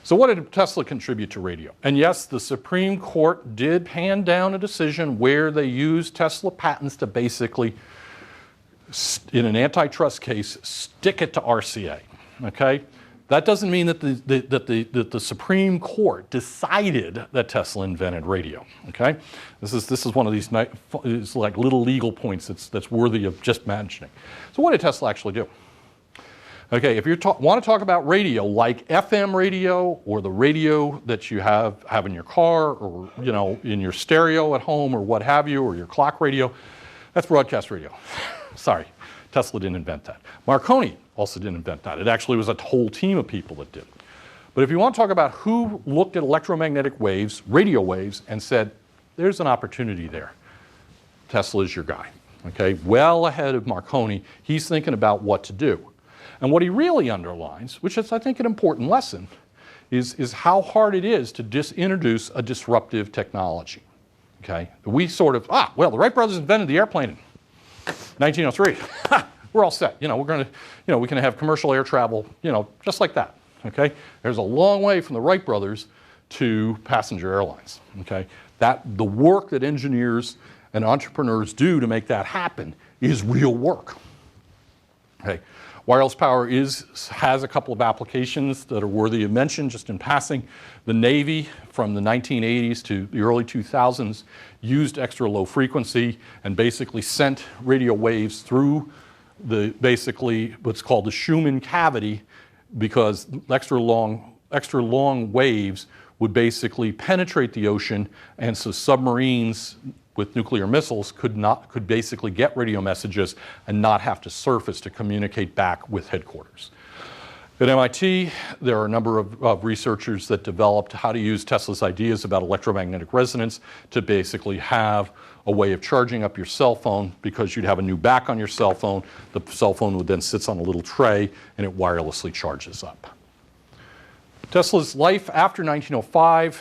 So what did Tesla contribute to radio? And yes, the Supreme Court did hand down a decision where they used Tesla patents to basically, in an antitrust case, stick it to RCA, okay? That doesn't mean that the Supreme Court decided that Tesla invented radio. Okay, this is one of these it's like little legal points that's worthy of just mentioning. So what did Tesla actually do? Okay, if you want to talk about radio, like FM radio or the radio that you have in your car or in your stereo at home or what have you, or your clock radio, that's broadcast radio. Sorry, Tesla didn't invent that. Marconi also didn't invent that. It actually was a whole team of people that did. But if you want to talk about who looked at electromagnetic waves, radio waves, and said, there's an opportunity there, Tesla is your guy. Okay, well ahead of Marconi, he's thinking about what to do. And what he really underlines, which is I think an important lesson, is how hard it is to introduce a disruptive technology. Okay, we sort of, well, the Wright brothers invented the airplane in 1903. We're all set. We're going to, we can have commercial air travel, just like that. Okay, there's a long way from the Wright brothers to passenger airlines. Okay, the work that engineers and entrepreneurs do to make that happen is real work. Okay, wireless power has a couple of applications that are worthy of mention. Just in passing, the Navy from the 1980s to the early 2000s used extra low frequency and basically sent radio waves through basically what's called the Schumann cavity, because extra long waves would basically penetrate the ocean, and so submarines with nuclear missiles could basically get radio messages and not have to surface to communicate back with headquarters. At MIT, there are a number of researchers that developed how to use Tesla's ideas about electromagnetic resonance to basically have a way of charging up your cell phone, because you'd have a new back on your cell phone. The cell phone would then sit on a little tray and it wirelessly charges up. Tesla's life after 1905,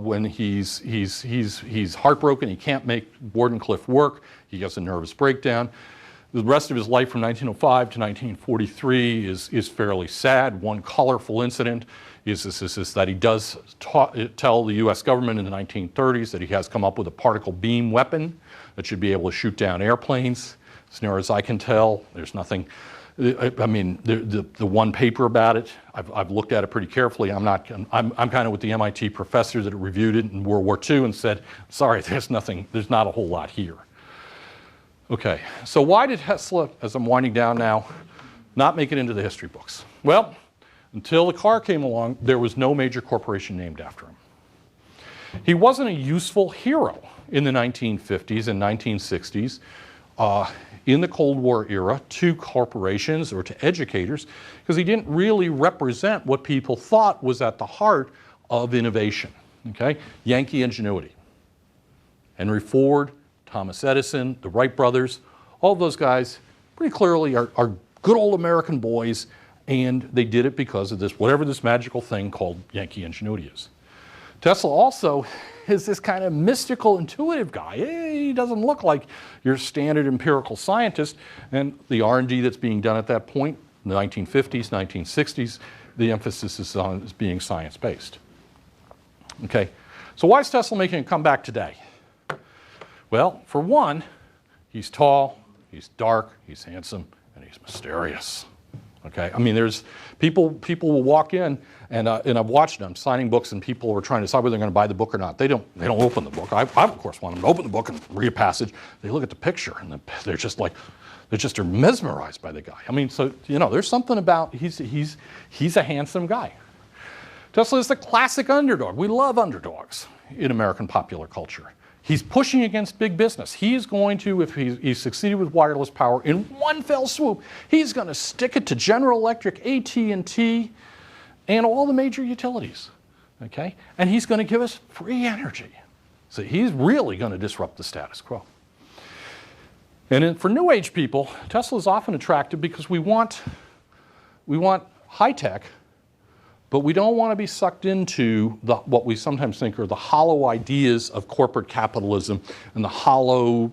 when he's heartbroken, he can't make Wardenclyffe work, he gets a nervous breakdown. The rest of his life from 1905 to 1943 is fairly sad. One colorful incident is that he does tell the US government in the 1930s that he has come up with a particle beam weapon that should be able to shoot down airplanes. As near as I can tell, there's nothing. I mean, the one paper about it, I've looked at it pretty carefully. I'm kind of with the MIT professor that reviewed it in World War II and said, sorry, there's not a whole lot here. Okay, so why did Tesla, as I'm winding down now, not make it into the history books? Well, until the car came along, there was no major corporation named after him. He wasn't a useful hero in the 1950s and 1960s. In the Cold War era, to corporations or to educators, because he didn't really represent what people thought was at the heart of innovation. Okay? Yankee ingenuity. Henry Ford, Thomas Edison, the Wright brothers, all those guys pretty clearly are good old American boys, and they did it because of this, whatever this magical thing called Yankee ingenuity is. Tesla also is this kind of mystical, intuitive guy. He doesn't look like your standard empirical scientist, and the R&D that's being done at that point, in the 1950s, 1960s, the emphasis is on being science-based. Okay, so why is Tesla making a comeback today? Well, for one, he's tall, he's dark, he's handsome, and he's mysterious. Okay, I mean, there's people will walk in, and I've watched them signing books, and people are trying to decide whether they're going to buy the book or not. They don't open the book. I of course want them to open the book and read a passage. They look at the picture, and they're just mesmerized by the guy. I mean, so there's something about he's a handsome guy. Tesla is the classic underdog. We love underdogs in American popular culture. He's pushing against big business. He is going to, if he succeeded with wireless power in one fell swoop, he's going to stick it to General Electric, AT&T, and all the major utilities. Okay? And he's going to give us free energy. So he's really going to disrupt the status quo. And for New Age people, Tesla is often attractive because we want high tech, but we don't want to be sucked into what we sometimes think are the hollow ideas of corporate capitalism and the hollow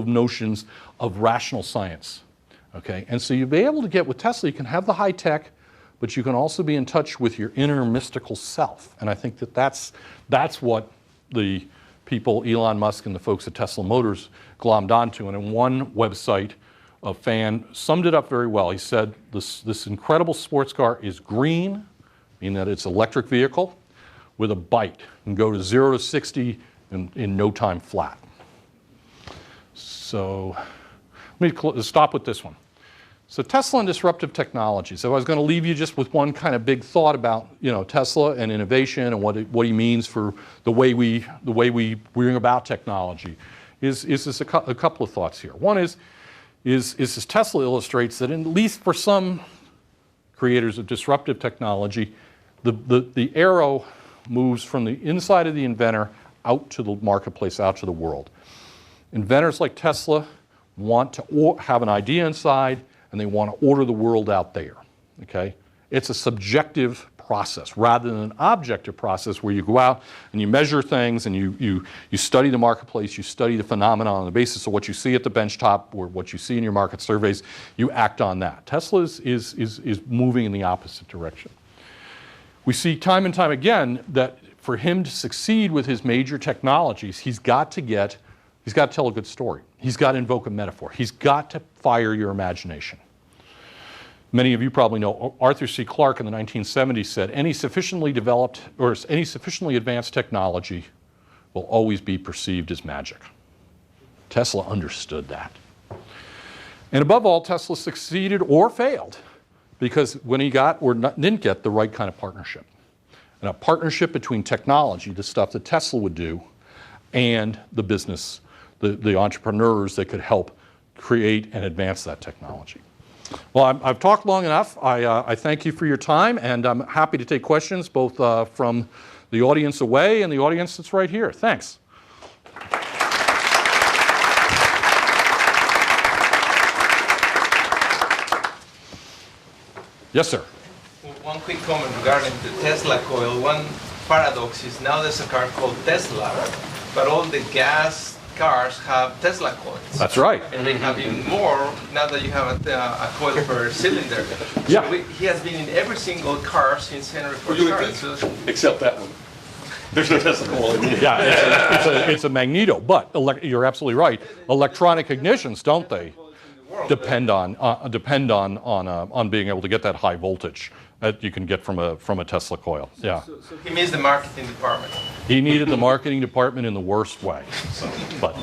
notions of rational science. Okay? And so you'll be able to get with Tesla, you can have the high tech, but you can also be in touch with your inner mystical self. And I think that's what the people, Elon Musk and the folks at Tesla Motors, glommed onto. And in one website, a fan, summed it up very well. He said, this incredible sports car is green, meaning that it's an electric vehicle, with a bite, and go to 0 to 60 in no time flat. So let me stop with this one. So Tesla and disruptive technology. So I was going to leave you just with one kind of big thought about, Tesla and innovation and what he means for the way we bring about technology. Is this a couple of thoughts here. One is this Tesla illustrates that at least for some creators of disruptive technology, the arrow moves from the inside of the inventor out to the marketplace, out to the world. Inventors like Tesla want to have an idea inside, and they want to order the world out there, okay? It's a subjective process rather than an objective process where you go out and you measure things and you study the marketplace, you study the phenomenon on the basis of what you see at the benchtop or what you see in your market surveys, you act on that. Tesla is moving in the opposite direction. We see time and time again that for him to succeed with his major technologies, he's got to tell a good story. He's got to invoke a metaphor. He's got to fire your imagination. Many of you probably know Arthur C. Clarke in the 1970s said, any sufficiently developed or any sufficiently advanced technology will always be perceived as magic. Tesla understood that. And above all, Tesla succeeded or failed because when he got or didn't get the right kind of partnership. And a partnership between technology, the stuff that Tesla would do, and the business, the entrepreneurs that could help create and advance that technology. Well, I've talked long enough. I thank you for your time, and I'm happy to take questions both from the audience away and the audience that's right here. Thanks. Yes, sir. One quick comment regarding the Tesla coil. One paradox is now there's a car called Tesla, but all the gas cars have Tesla coils. That's right. And they have even more now that you have a coil per cylinder. Yeah. So he has been in every single car since Henry Ford started. So except that one. There's no Tesla coil in it. Yeah, it's a magneto, but you're absolutely right. Electronic ignitions, don't they, depend on being able to get that high voltage that you can get from a Tesla coil. Yeah. So he means the marketing department. He needed the marketing department in the worst way. But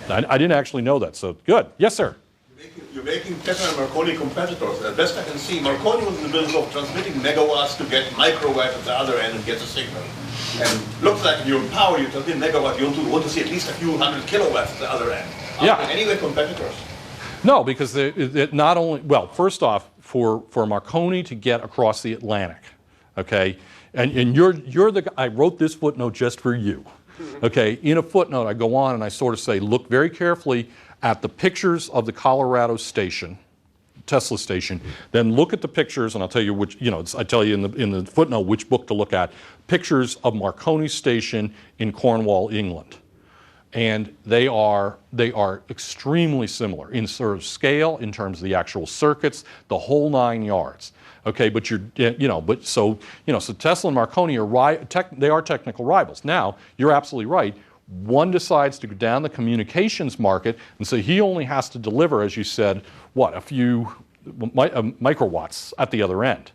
I didn't actually know that. So good. Yes, sir. You're making Tesla and Marconi competitors. As best I can see, Marconi was in the business of transmitting megawatts to get microwave at the other end and get a signal. And looks like you're in power, you transmit megawatts, you want to see at least a few hundred kilowatts at the other end. Yeah. Anyway, competitors. No, because it not only, well, first off, for Marconi to get across the Atlantic, okay, and you're the guy, I wrote this footnote just for you, okay. In a footnote, I go on and I sort of say, look very carefully at the pictures of the Colorado station, Tesla station, then look at the pictures, and I'll tell you which, I tell you in the footnote which book to look at, pictures of Marconi station in Cornwall, England. And they are extremely similar in sort of scale, in terms of the actual circuits, the whole 9 yards. Okay, but so Tesla and Marconi they are technical rivals. Now, you're absolutely right. One decides to go down the communications market, and so he only has to deliver, as you said, a few microwatts at the other end.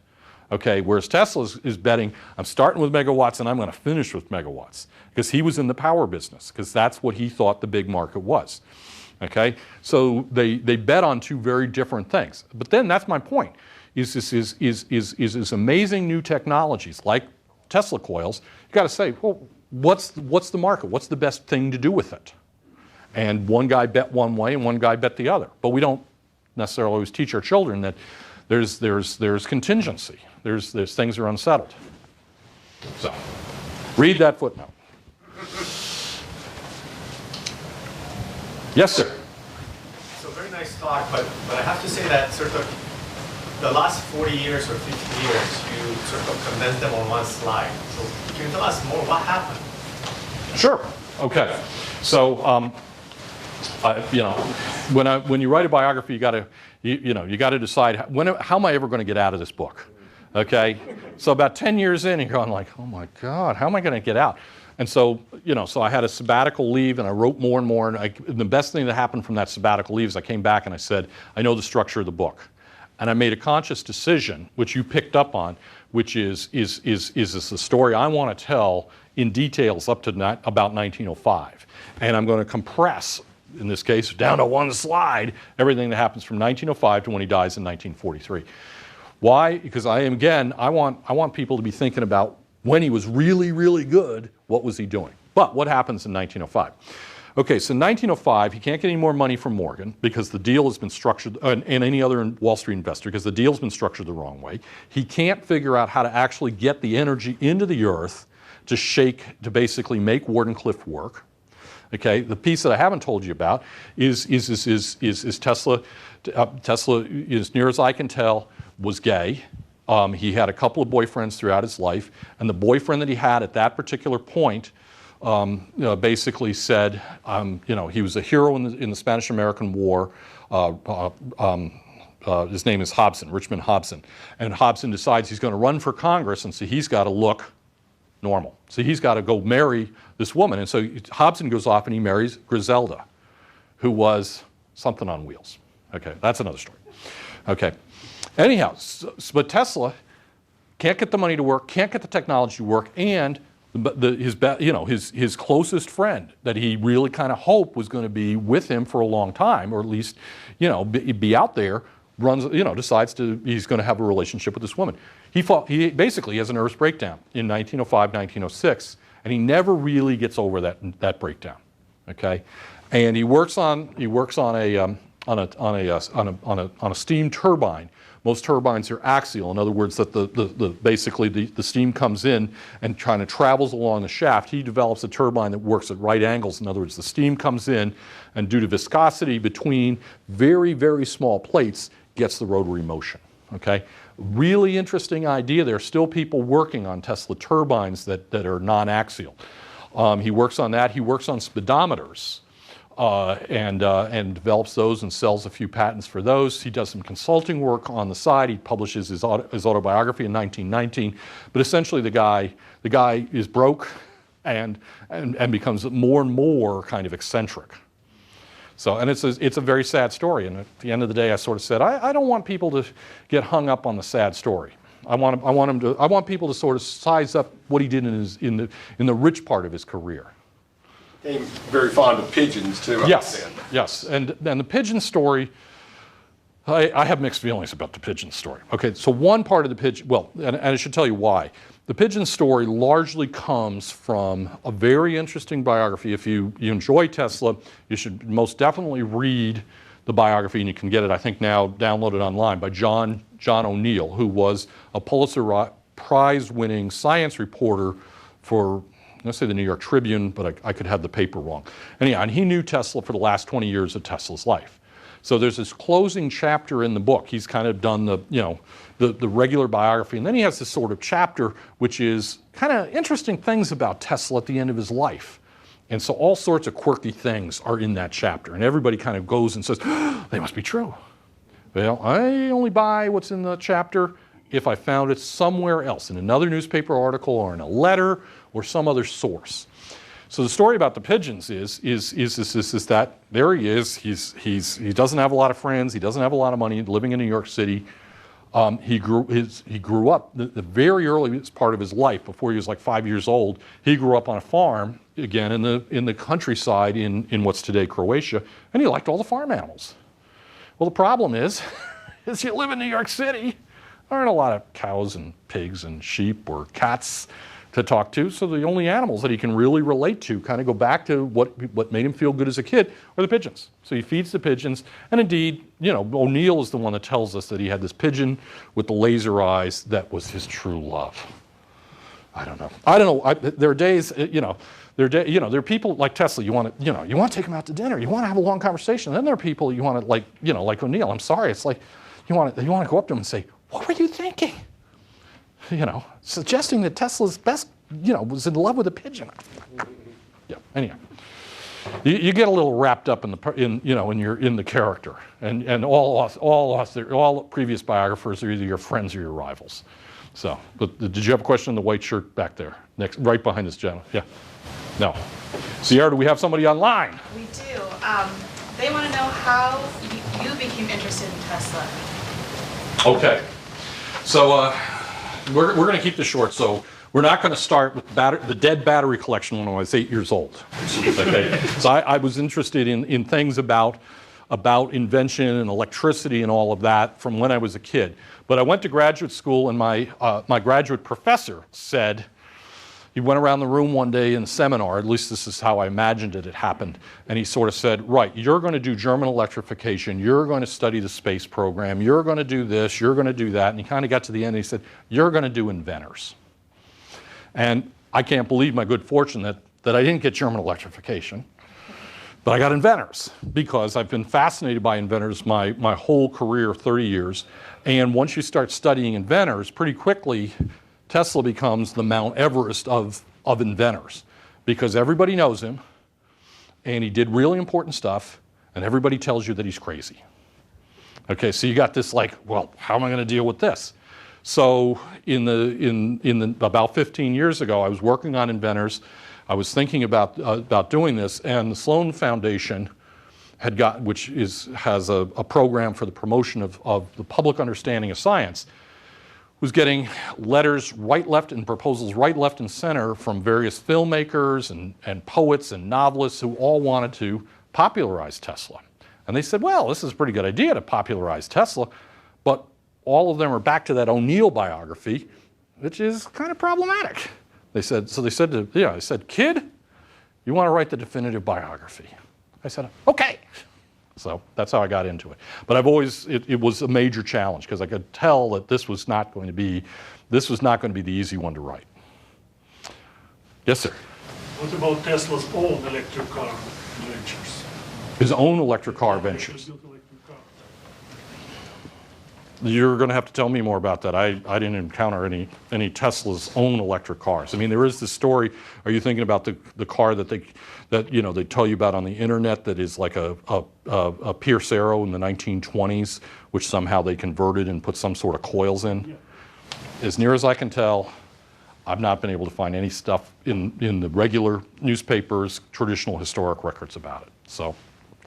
Okay, whereas Tesla is betting, I'm starting with megawatts and I'm going to finish with megawatts, because he was in the power business, because that's what he thought the big market was. Okay, so they bet on two very different things. But then that's my point, is this amazing new technologies like Tesla coils. You got to say, well, what's the market? What's the best thing to do with it? And one guy bet one way and one guy bet the other. But we don't necessarily always teach our children that there's contingency. There's things that are unsettled. So, read that footnote. Yes, sir. So very nice talk, but I have to say that sort of the last 40 years or 50 years, you sort of condensed them on one slide. So can you tell us more? What happened? Sure. Okay. So, when you write a biography, you got to decide how am I ever going to get out of this book? Okay. So about 10 years in, you're going like, oh my God, how am I going to get out? And so, so I had a sabbatical leave, and I wrote more and more. And the best thing that happened from that sabbatical leave is I came back and I said, I know the structure of the book. And I made a conscious decision, which you picked up on, which is this the story I want to tell in details up to about 1905. And I'm going to compress, in this case, down to one slide, everything that happens from 1905 to when he dies in 1943. Why? Because I want people to be thinking about when he was really, really good, what was he doing? But what happens in 1905? Okay, so in 1905, he can't get any more money from Morgan because the deal has been structured, and any other Wall Street investor, because the deal's been structured the wrong way. He can't figure out how to actually get the energy into the earth to basically make Wardenclyffe work. Okay, the piece that I haven't told you about is Tesla. Tesla, as near as I can tell, was gay. He had a couple of boyfriends throughout his life, and the boyfriend that he had at that particular point basically said, he was a hero in the Spanish-American War. His name is Hobson, Richmond Hobson. And Hobson decides he's going to run for Congress, and so he's got to look normal. So he's got to go marry this woman. And so Hobson goes off and he marries Griselda, who was something on wheels. Okay, that's another story. Okay. Anyhow, but Tesla can't get the money to work, can't get the technology to work, and his closest friend that he really kind of hoped was going to be with him for a long time, or at least be out there, decides he's going to have a relationship with this woman. He basically has a nervous breakdown in 1905, 1906, and he never really gets over that breakdown. Okay, and he works on a steam turbine. Most turbines are axial. In other words, that basically the steam comes in and kind of travels along the shaft. He develops a turbine that works at right angles. In other words, the steam comes in, and due to viscosity between very, very small plates, gets the rotary motion. Okay, really interesting idea. There are still people working on Tesla turbines that are non-axial. He works on that. He works on speedometers. And develops those and sells a few patents for those. He does some consulting work on the side. He publishes his autobiography in 1919. But essentially, the guy is broke and becomes more and more kind of eccentric. So, and it's a very sad story. And at the end of the day, I sort of said, I don't want people to get hung up on the sad story. I want people to sort of size up what he did in the rich part of his career. Became very fond of pigeons too. Yes, and the pigeon story, I have mixed feelings about the pigeon story. Okay, so one part of the pigeon, and I should tell you why. The pigeon story largely comes from a very interesting biography. If you enjoy Tesla, you should most definitely read the biography, and you can get it, I think, now downloaded online by John O'Neill, who was a Pulitzer Prize-winning science reporter for, let's say, the New York Tribune, but I could have the paper wrong. Anyhow, and he knew Tesla for the last 20 years of Tesla's life. So there's this closing chapter in the book. He's kind of done the regular biography, and then he has this sort of chapter which is kind of interesting things about Tesla at the end of his life. And so all sorts of quirky things are in that chapter, and everybody kind of goes and says, oh, they must be true. Well, I only buy what's in the chapter if I found it somewhere else, in another newspaper article or in a letter or some other source. So the story about the pigeons is that there he is. He doesn't have a lot of friends. He doesn't have a lot of money. Living in New York City, he grew up the very earliest part of his life, before he was like 5 years old. He grew up on a farm, again in the countryside in what's today Croatia, and he liked all the farm animals. Well, the problem is you live in New York City. There aren't a lot of cows and pigs and sheep or cats to talk to, so the only animals that he can really relate to, kind of go back to what made him feel good as a kid, are the pigeons. So he feeds the pigeons, and indeed, O'Neill is the one that tells us that he had this pigeon with the laser eyes that was his true love. I don't know. There are days, there are people like Tesla. You want to take him out to dinner. You want to have a long conversation. And then there are people you want to like O'Neill. I'm sorry, it's like you want to go up to him and say, "What were you thinking?" Suggesting that Tesla's best, was in love with a pigeon. Yeah. Anyhow, you get a little wrapped up in the character, and all previous biographers are either your friends or your rivals. So, but did you have a question on the white shirt back there, right behind this gentleman? Yeah. No. Sierra, do we have somebody online? We do. They want to know how you became interested in Tesla. Okay. So we're going to keep this short. So we're not going to start with the dead battery collection when I was 8 years old. Okay. So I was interested in things about invention and electricity and all of that from when I was a kid. But I went to graduate school, and my graduate professor said, he went around the room one day in a seminar, at least this is how I imagined it had happened, and he sort of said, right, you're going to do German electrification, you're going to study the space program, you're going to do this, you're going to do that, and he kind of got to the end and he said, you're going to do inventors. And I can't believe my good fortune that I didn't get German electrification, but I got inventors, because I've been fascinated by inventors my whole career, 30 years, and once you start studying inventors, pretty quickly, Tesla becomes the Mount Everest of inventors, because everybody knows him, and he did really important stuff, and everybody tells you that he's crazy. Okay, so you got this like, well, how am I going to deal with this? So in about 15 years ago, I was working on inventors. I was thinking about doing this, and the Sloan Foundation had got, has a program for the promotion of the public understanding of science, was getting letters right, left, and proposals right, left, and center from various filmmakers and poets and novelists who all wanted to popularize Tesla. And they said, well, this is a pretty good idea to popularize Tesla, but all of them are back to that O'Neill biography, which is kind of problematic. I said, kid, you want to write the definitive biography? I said, okay. So that's how I got into it. But I've always, it was a major challenge, because I could tell that this was not going to be the easy one to write. Yes, sir? What about Tesla's own electric car ventures? His own electric car ventures. You're going to have to tell me more about that. I didn't encounter any Tesla's own electric cars. I mean, there is this story. Are you thinking about the car that they tell you about on the internet that is like a Pierce Arrow in the 1920s, which somehow they converted and put some sort of coils in? Yeah. As near as I can tell, I've not been able to find any stuff in the regular newspapers, traditional historic records about it. So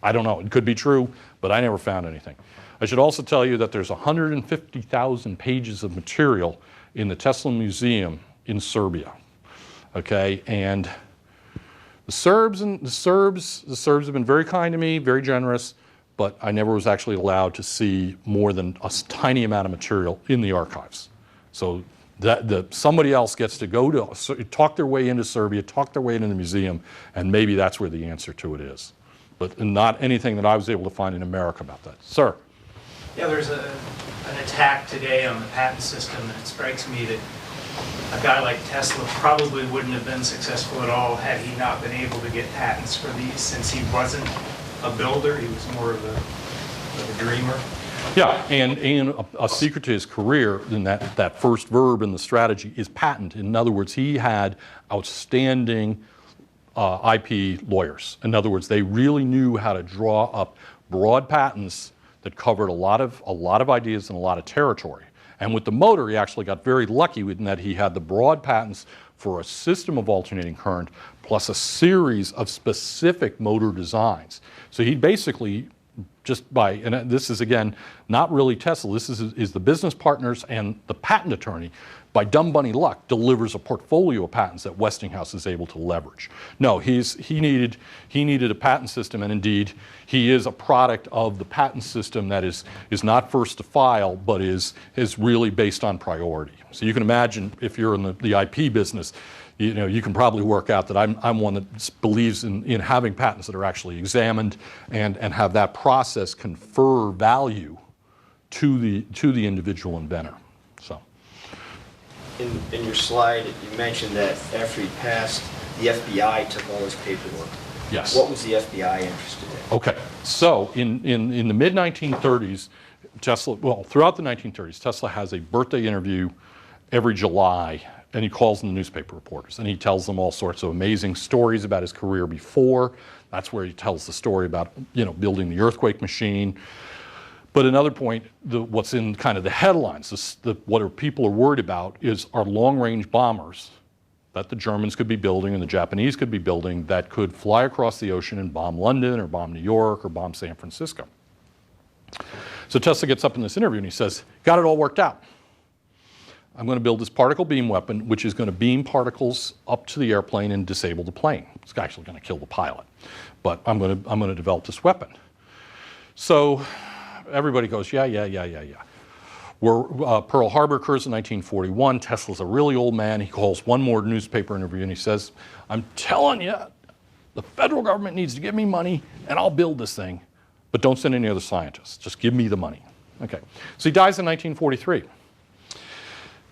I don't know. It could be true, but I never found anything. I should also tell you that there's 150,000 pages of material in the Tesla Museum in Serbia. Okay, and the Serbs have been very kind to me, very generous, but I never was actually allowed to see more than a tiny amount of material in the archives. So somebody else gets to go to talk their way into Serbia, talk their way into the museum, and maybe that's where the answer to it is. But not anything that I was able to find in America about that. Sir? Yeah, there's an attack today on the patent system, and it strikes me that a guy like Tesla probably wouldn't have been successful at all had he not been able to get patents for these, since he wasn't a builder, he was more of a dreamer. Yeah, and a secret to his career, in that first verb in the strategy, is patent. In other words, he had outstanding IP lawyers. In other words, they really knew how to draw up broad patents that covered a lot of ideas and a lot of territory. And with the motor, he actually got very lucky in that he had the broad patents for a system of alternating current plus a series of specific motor designs. So he basically, and this is again, not really Tesla, this is the business partners and the patent attorney, by dumb bunny luck, delivers a portfolio of patents that Westinghouse is able to leverage. No, he needed a patent system, and indeed, he is a product of the patent system that is not first to file, but is really based on priority. So you can imagine, if you're in the IP business, you can probably work out that I'm one that believes in having patents that are actually examined and have that process confer value to the individual inventor. So. In your slide, you mentioned that after he passed, the FBI took all his paperwork. Yes. What was the FBI interested in? Okay, so in the mid-1930s, throughout the 1930s, Tesla has a birthday interview every July, and he calls in the newspaper reporters, and he tells them all sorts of amazing stories about his career before. That's where he tells the story about building the earthquake machine. But another point, what's in kind of the headlines, what people are worried about are long-range bombers that the Germans could be building and the Japanese could be building that could fly across the ocean and bomb London or bomb New York or bomb San Francisco. So Tesla gets up in this interview and he says, got it all worked out. I'm going to build this particle beam weapon, which is going to beam particles up to the airplane and disable the plane. It's actually going to kill the pilot. But I'm going to develop this weapon. So everybody goes, yeah. Pearl Harbor occurs in 1941. Tesla's a really old man. He calls one more newspaper interview and he says, I'm telling you, the federal government needs to give me money and I'll build this thing, but don't send any other scientists. Just give me the money. Okay. So he dies in 1943.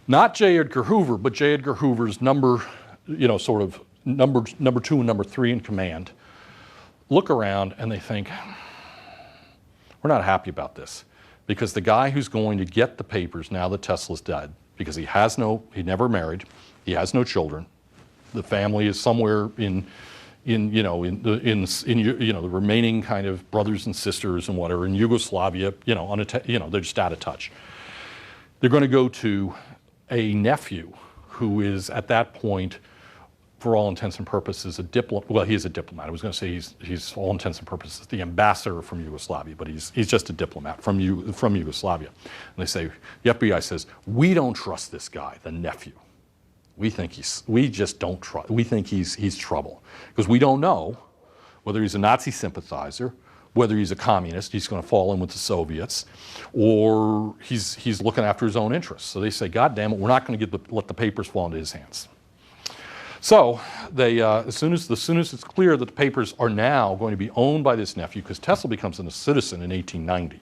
Not J. Edgar Hoover, but J. Edgar Hoover's number 2 and number 3 in command look around and they think, we're not happy about this. Because the guy who's going to get the papers now that Tesla's dead, because he never married, he has no children, the family is somewhere in the remaining kind of brothers and sisters and whatever in Yugoslavia, they're just out of touch. They're going to go to a nephew who is at that point, for all intents and purposes, a diplomat. Well, he is a diplomat. I was going to say he's for all intents and purposes the ambassador from Yugoslavia, but he's just a diplomat from Yugoslavia. And they say, the FBI says, we don't trust this guy, the nephew. We think we just don't trust. We think he's trouble because we don't know whether he's a Nazi sympathizer, whether he's a communist, he's going to fall in with the Soviets, or he's looking after his own interests. So they say, God damn it, we're not going to let the papers fall into his hands. So they, as soon as it's clear that the papers are now going to be owned by this nephew, because Tesla becomes a citizen in 1890,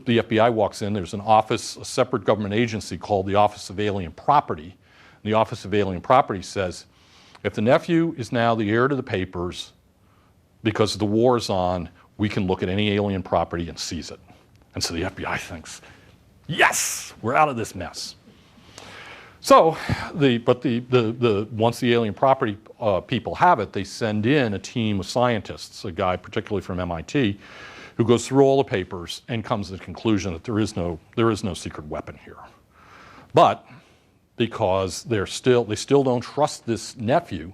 the FBI walks in. There's an office, a separate government agency called the Office of Alien Property. And the Office of Alien Property says, if the nephew is now the heir to the papers, because the war is on, we can look at any alien property and seize it. And so the FBI thinks, yes, we're out of this mess. So, once the alien property people have it, they send in a team of scientists, a guy particularly from MIT, who goes through all the papers and comes to the conclusion that there is no secret weapon here. But because they still don't trust this nephew,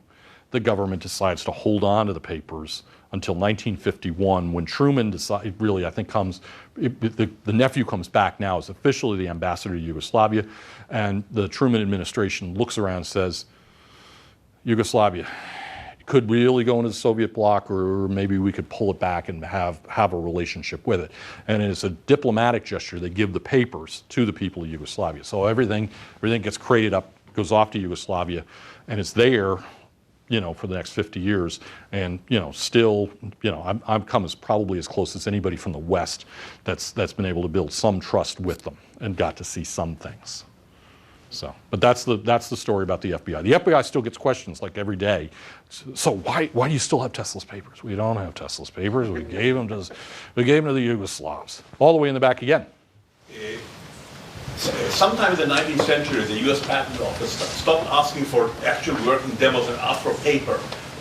the government decides to hold on to the papers until 1951, when Truman the nephew comes back now as officially the ambassador to Yugoslavia, and the Truman administration looks around and says, Yugoslavia could really go into the Soviet bloc, or maybe we could pull it back and have a relationship with it. And it's a diplomatic gesture. They give the papers to the people of Yugoslavia. So everything gets crated up, goes off to Yugoslavia, and it's there, for the next 50 years. And, still, I've come probably as close as anybody from the West that's been able to build some trust with them and got to see some things. So, but that's the story about the FBI. The FBI still gets questions like every day. So why do you still have Tesla's papers? We don't have Tesla's papers. We gave them to the Yugoslavs. All the way in the back again. Sometime in the 19th century, the U.S. Patent Office stopped asking for actual working demos and asked for paper,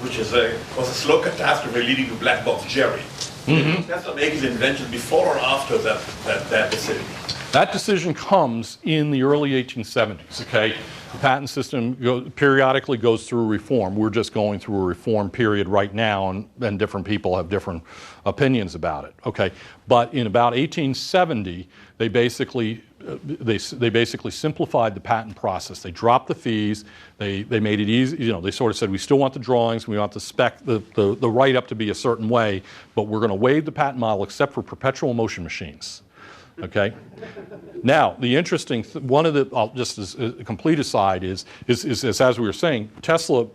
which was a slow catastrophe leading to Black Box Jerry. Mm-hmm. Tesla make his invention before or after that decision? That decision comes in the early 1870s, okay? The patent system periodically goes through reform. We're just going through a reform period right now, and different people have different opinions about it, okay? But in about 1870, they basically simplified the patent process. They dropped the fees. They made it easy. They sort of said, we still want the drawings, we want the spec, the write-up to be a certain way, but we're going to waive the patent model except for perpetual motion machines. Okay. Now, the interesting just as a complete aside is as we were saying, Tesla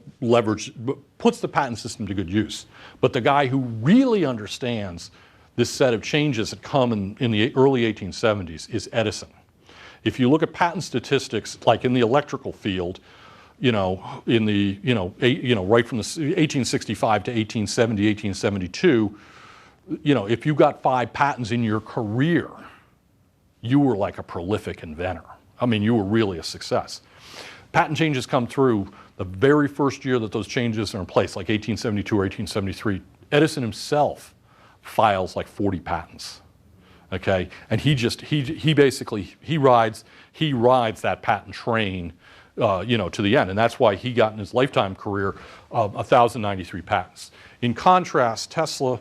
puts the patent system to good use. But the guy who really understands this set of changes that come in the early 1870s is Edison. If you look at patent statistics, like in the electrical field, right from the 1865 to 1870, 1872, if you got 5 patents in your career, you were like a prolific inventor. I mean, you were really a success. Patent changes come through the very first year that those changes are in place, like 1872 or 1873. Edison himself files like 40 patents, okay? And he basically rides that patent train to the end. And that's why he got in his lifetime career 1,093 patents. In contrast, Tesla,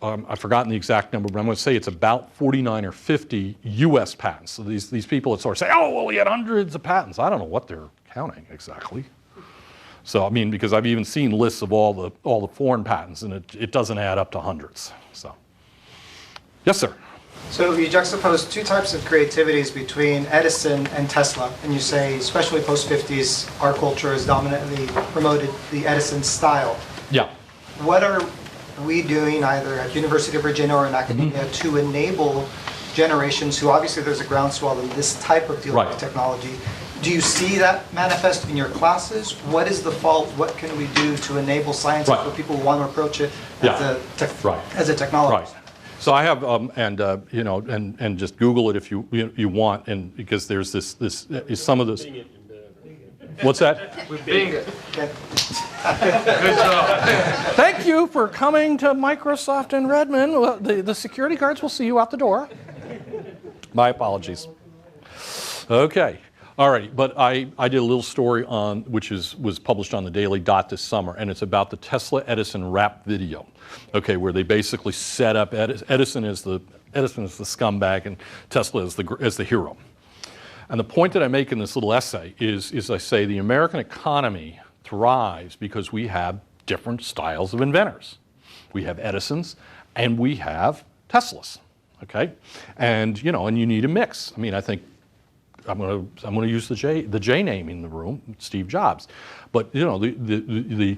I've forgotten the exact number, but I'm going to say it's about 49 or 50 US patents. So these people that sort of say, oh, well, he had hundreds of patents. I don't know what they're counting exactly. So, I mean, because I've even seen lists of all the foreign patents, and it doesn't add up to hundreds. So, yes, sir. So you juxtapose two types of creativities between Edison and Tesla, and you say, especially post-50s, our culture has dominantly promoted the Edison style. Yeah. What are we doing either at University of Virginia or in academia to enable generations who obviously there's a groundswell in this type of dealing with technology? Do you see that manifest in your classes? What is the fault? What can we do to enable science for people who want to approach it as a technology? Right. So I have, and just Google it if you want, and because there's this is some of this. What's that? We're being good. Good job. Thank you for coming to Microsoft in Redmond. Well, the security guards will see you out the door. My apologies. Okay. All right, but I did a little story on, which was published on the Daily Dot this summer, and it's about the Tesla Edison rap video, okay, where they basically set up Edison is the scumbag and Tesla is the hero. And the point that I make in this little essay is I say the American economy thrives because we have different styles of inventors. We have Edisons and we have Teslas, okay, and you need a mix. I mean, I think. I'm going to use the J name in the room, Steve Jobs, but the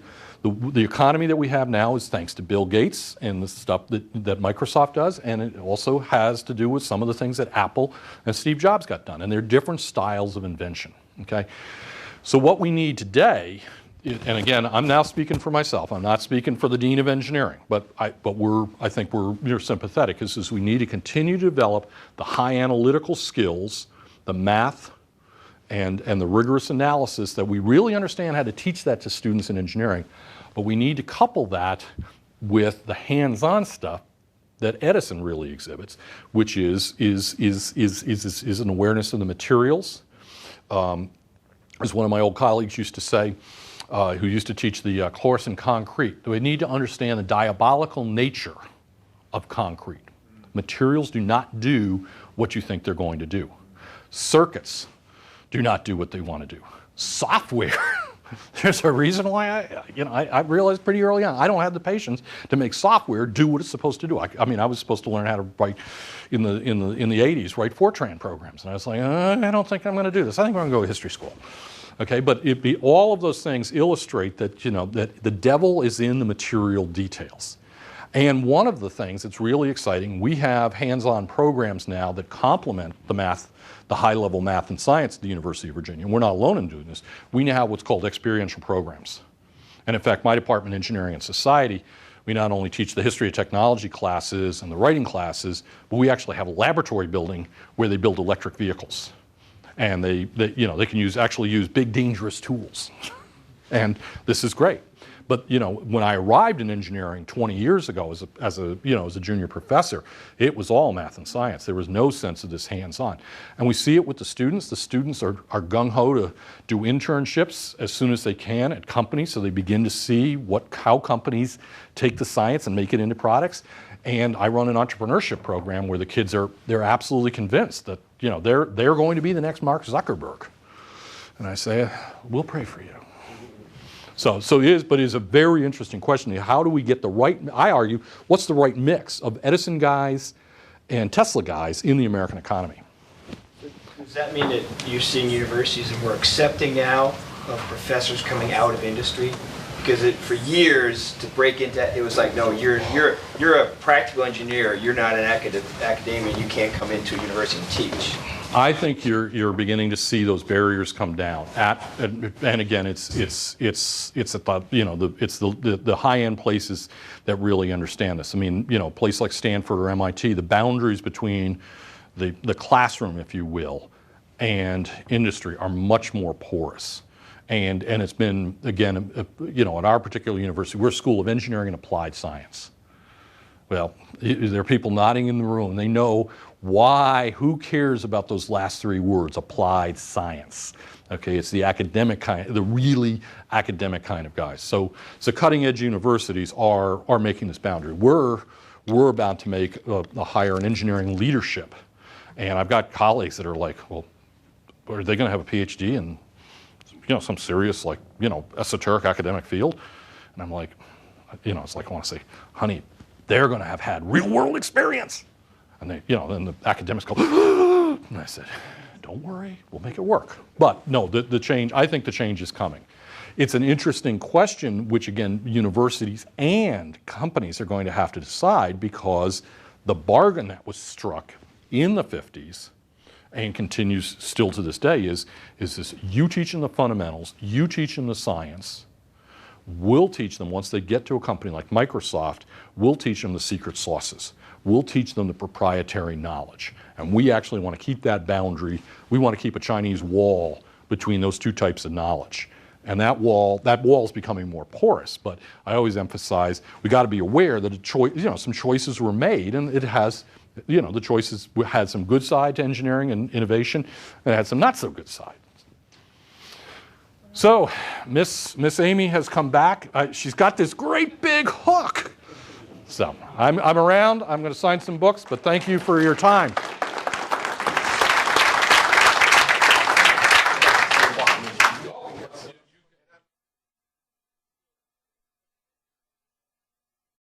economy that we have now is thanks to Bill Gates and the stuff that Microsoft does, and it also has to do with some of the things that Apple and Steve Jobs got done, and they're different styles of invention. Okay, so what we need today, and again, I'm now speaking for myself. I'm not speaking for the Dean of Engineering, but I think we're sympathetic. Is we need to continue to develop the high analytical skills, the math, and the rigorous analysis that we really understand how to teach that to students in engineering. But we need to couple that with the hands-on stuff that Edison really exhibits, which is an awareness of the materials. As one of my old colleagues used to say, who used to teach the course in concrete, we need to understand the diabolical nature of concrete. Materials do not do what you think they're going to do. Circuits do not do what they want to do. Software, there's a reason why I realized pretty early on I don't have the patience to make software do what it's supposed to do. I mean, I was supposed to learn how to write in the 80s, write Fortran programs, and I was like, I don't think I'm going to do this. I think I'm going to go to history school. Okay, but all of those things illustrate that that the devil is in the material details. And one of the things that's really exciting, we have hands-on programs now that complement the math, the high-level math and science at the University of Virginia. And we're not alone in doing this. We now have what's called experiential programs. And in fact, my department, Engineering and Society, we not only teach the history of technology classes and the writing classes, but we actually have a laboratory building where they build electric vehicles. And they can actually use big, dangerous tools. And this is great. But when I arrived in engineering 20 years ago as a junior professor, it was all math and science. There was no sense of this hands-on. And we see it with the students. The students are gung-ho to do internships as soon as they can at companies, so they begin to see how companies take the science and make it into products. And I run an entrepreneurship program where the kids they're absolutely convinced that they're going to be the next Mark Zuckerberg. And I say, we'll pray for you. So it is a very interesting question. How do we get the right, I argue, what's the right mix of Edison guys and Tesla guys in the American economy? Does that mean that you're seeing universities that were accepting now of professors coming out of industry? Because for years, to break into it was like, no, you're a practical engineer, you're not an academician, you can't come into a university and teach. I think you're beginning to see those barriers come down. And again, it's at the high-end places that really understand this. I mean, a place like Stanford or MIT, the boundaries between the classroom, if you will, and industry are much more porous. And it's been, again, at our particular university, we're a school of engineering and applied science. Well, there are people nodding in the room. They know why, who cares about those last three words, applied science. Okay, it's the academic kind, the really academic kind of guys. So cutting edge universities are making this boundary. We're about to make hire an engineering leadership. And I've got colleagues that are like, well, are they going to have a PhD in, some serious, like, esoteric academic field? And I'm like, it's like I want to say, honey, they're going to have had real world experience. And they, then the academics go, and I said, don't worry, we'll make it work. But no, the change, I think the change is coming. It's an interesting question, which again, universities and companies are going to have to decide, because the bargain that was struck in the 50s and continues still to this day is this: you teach them the fundamentals, you teach them the science, we'll teach them, once they get to a company like Microsoft, we'll teach them the secret sauces. We'll teach them the proprietary knowledge. And we actually want to keep that boundary. We want to keep a Chinese wall between those two types of knowledge. And that wall is becoming more porous. But I always emphasize, we got to be aware that some choices were made, and it has, the choices had some good side to engineering and innovation, and it had some not so good side. So Miss Amy has come back. She's got this great big hook. So I'm around. I'm going to sign some books, but thank you for your time.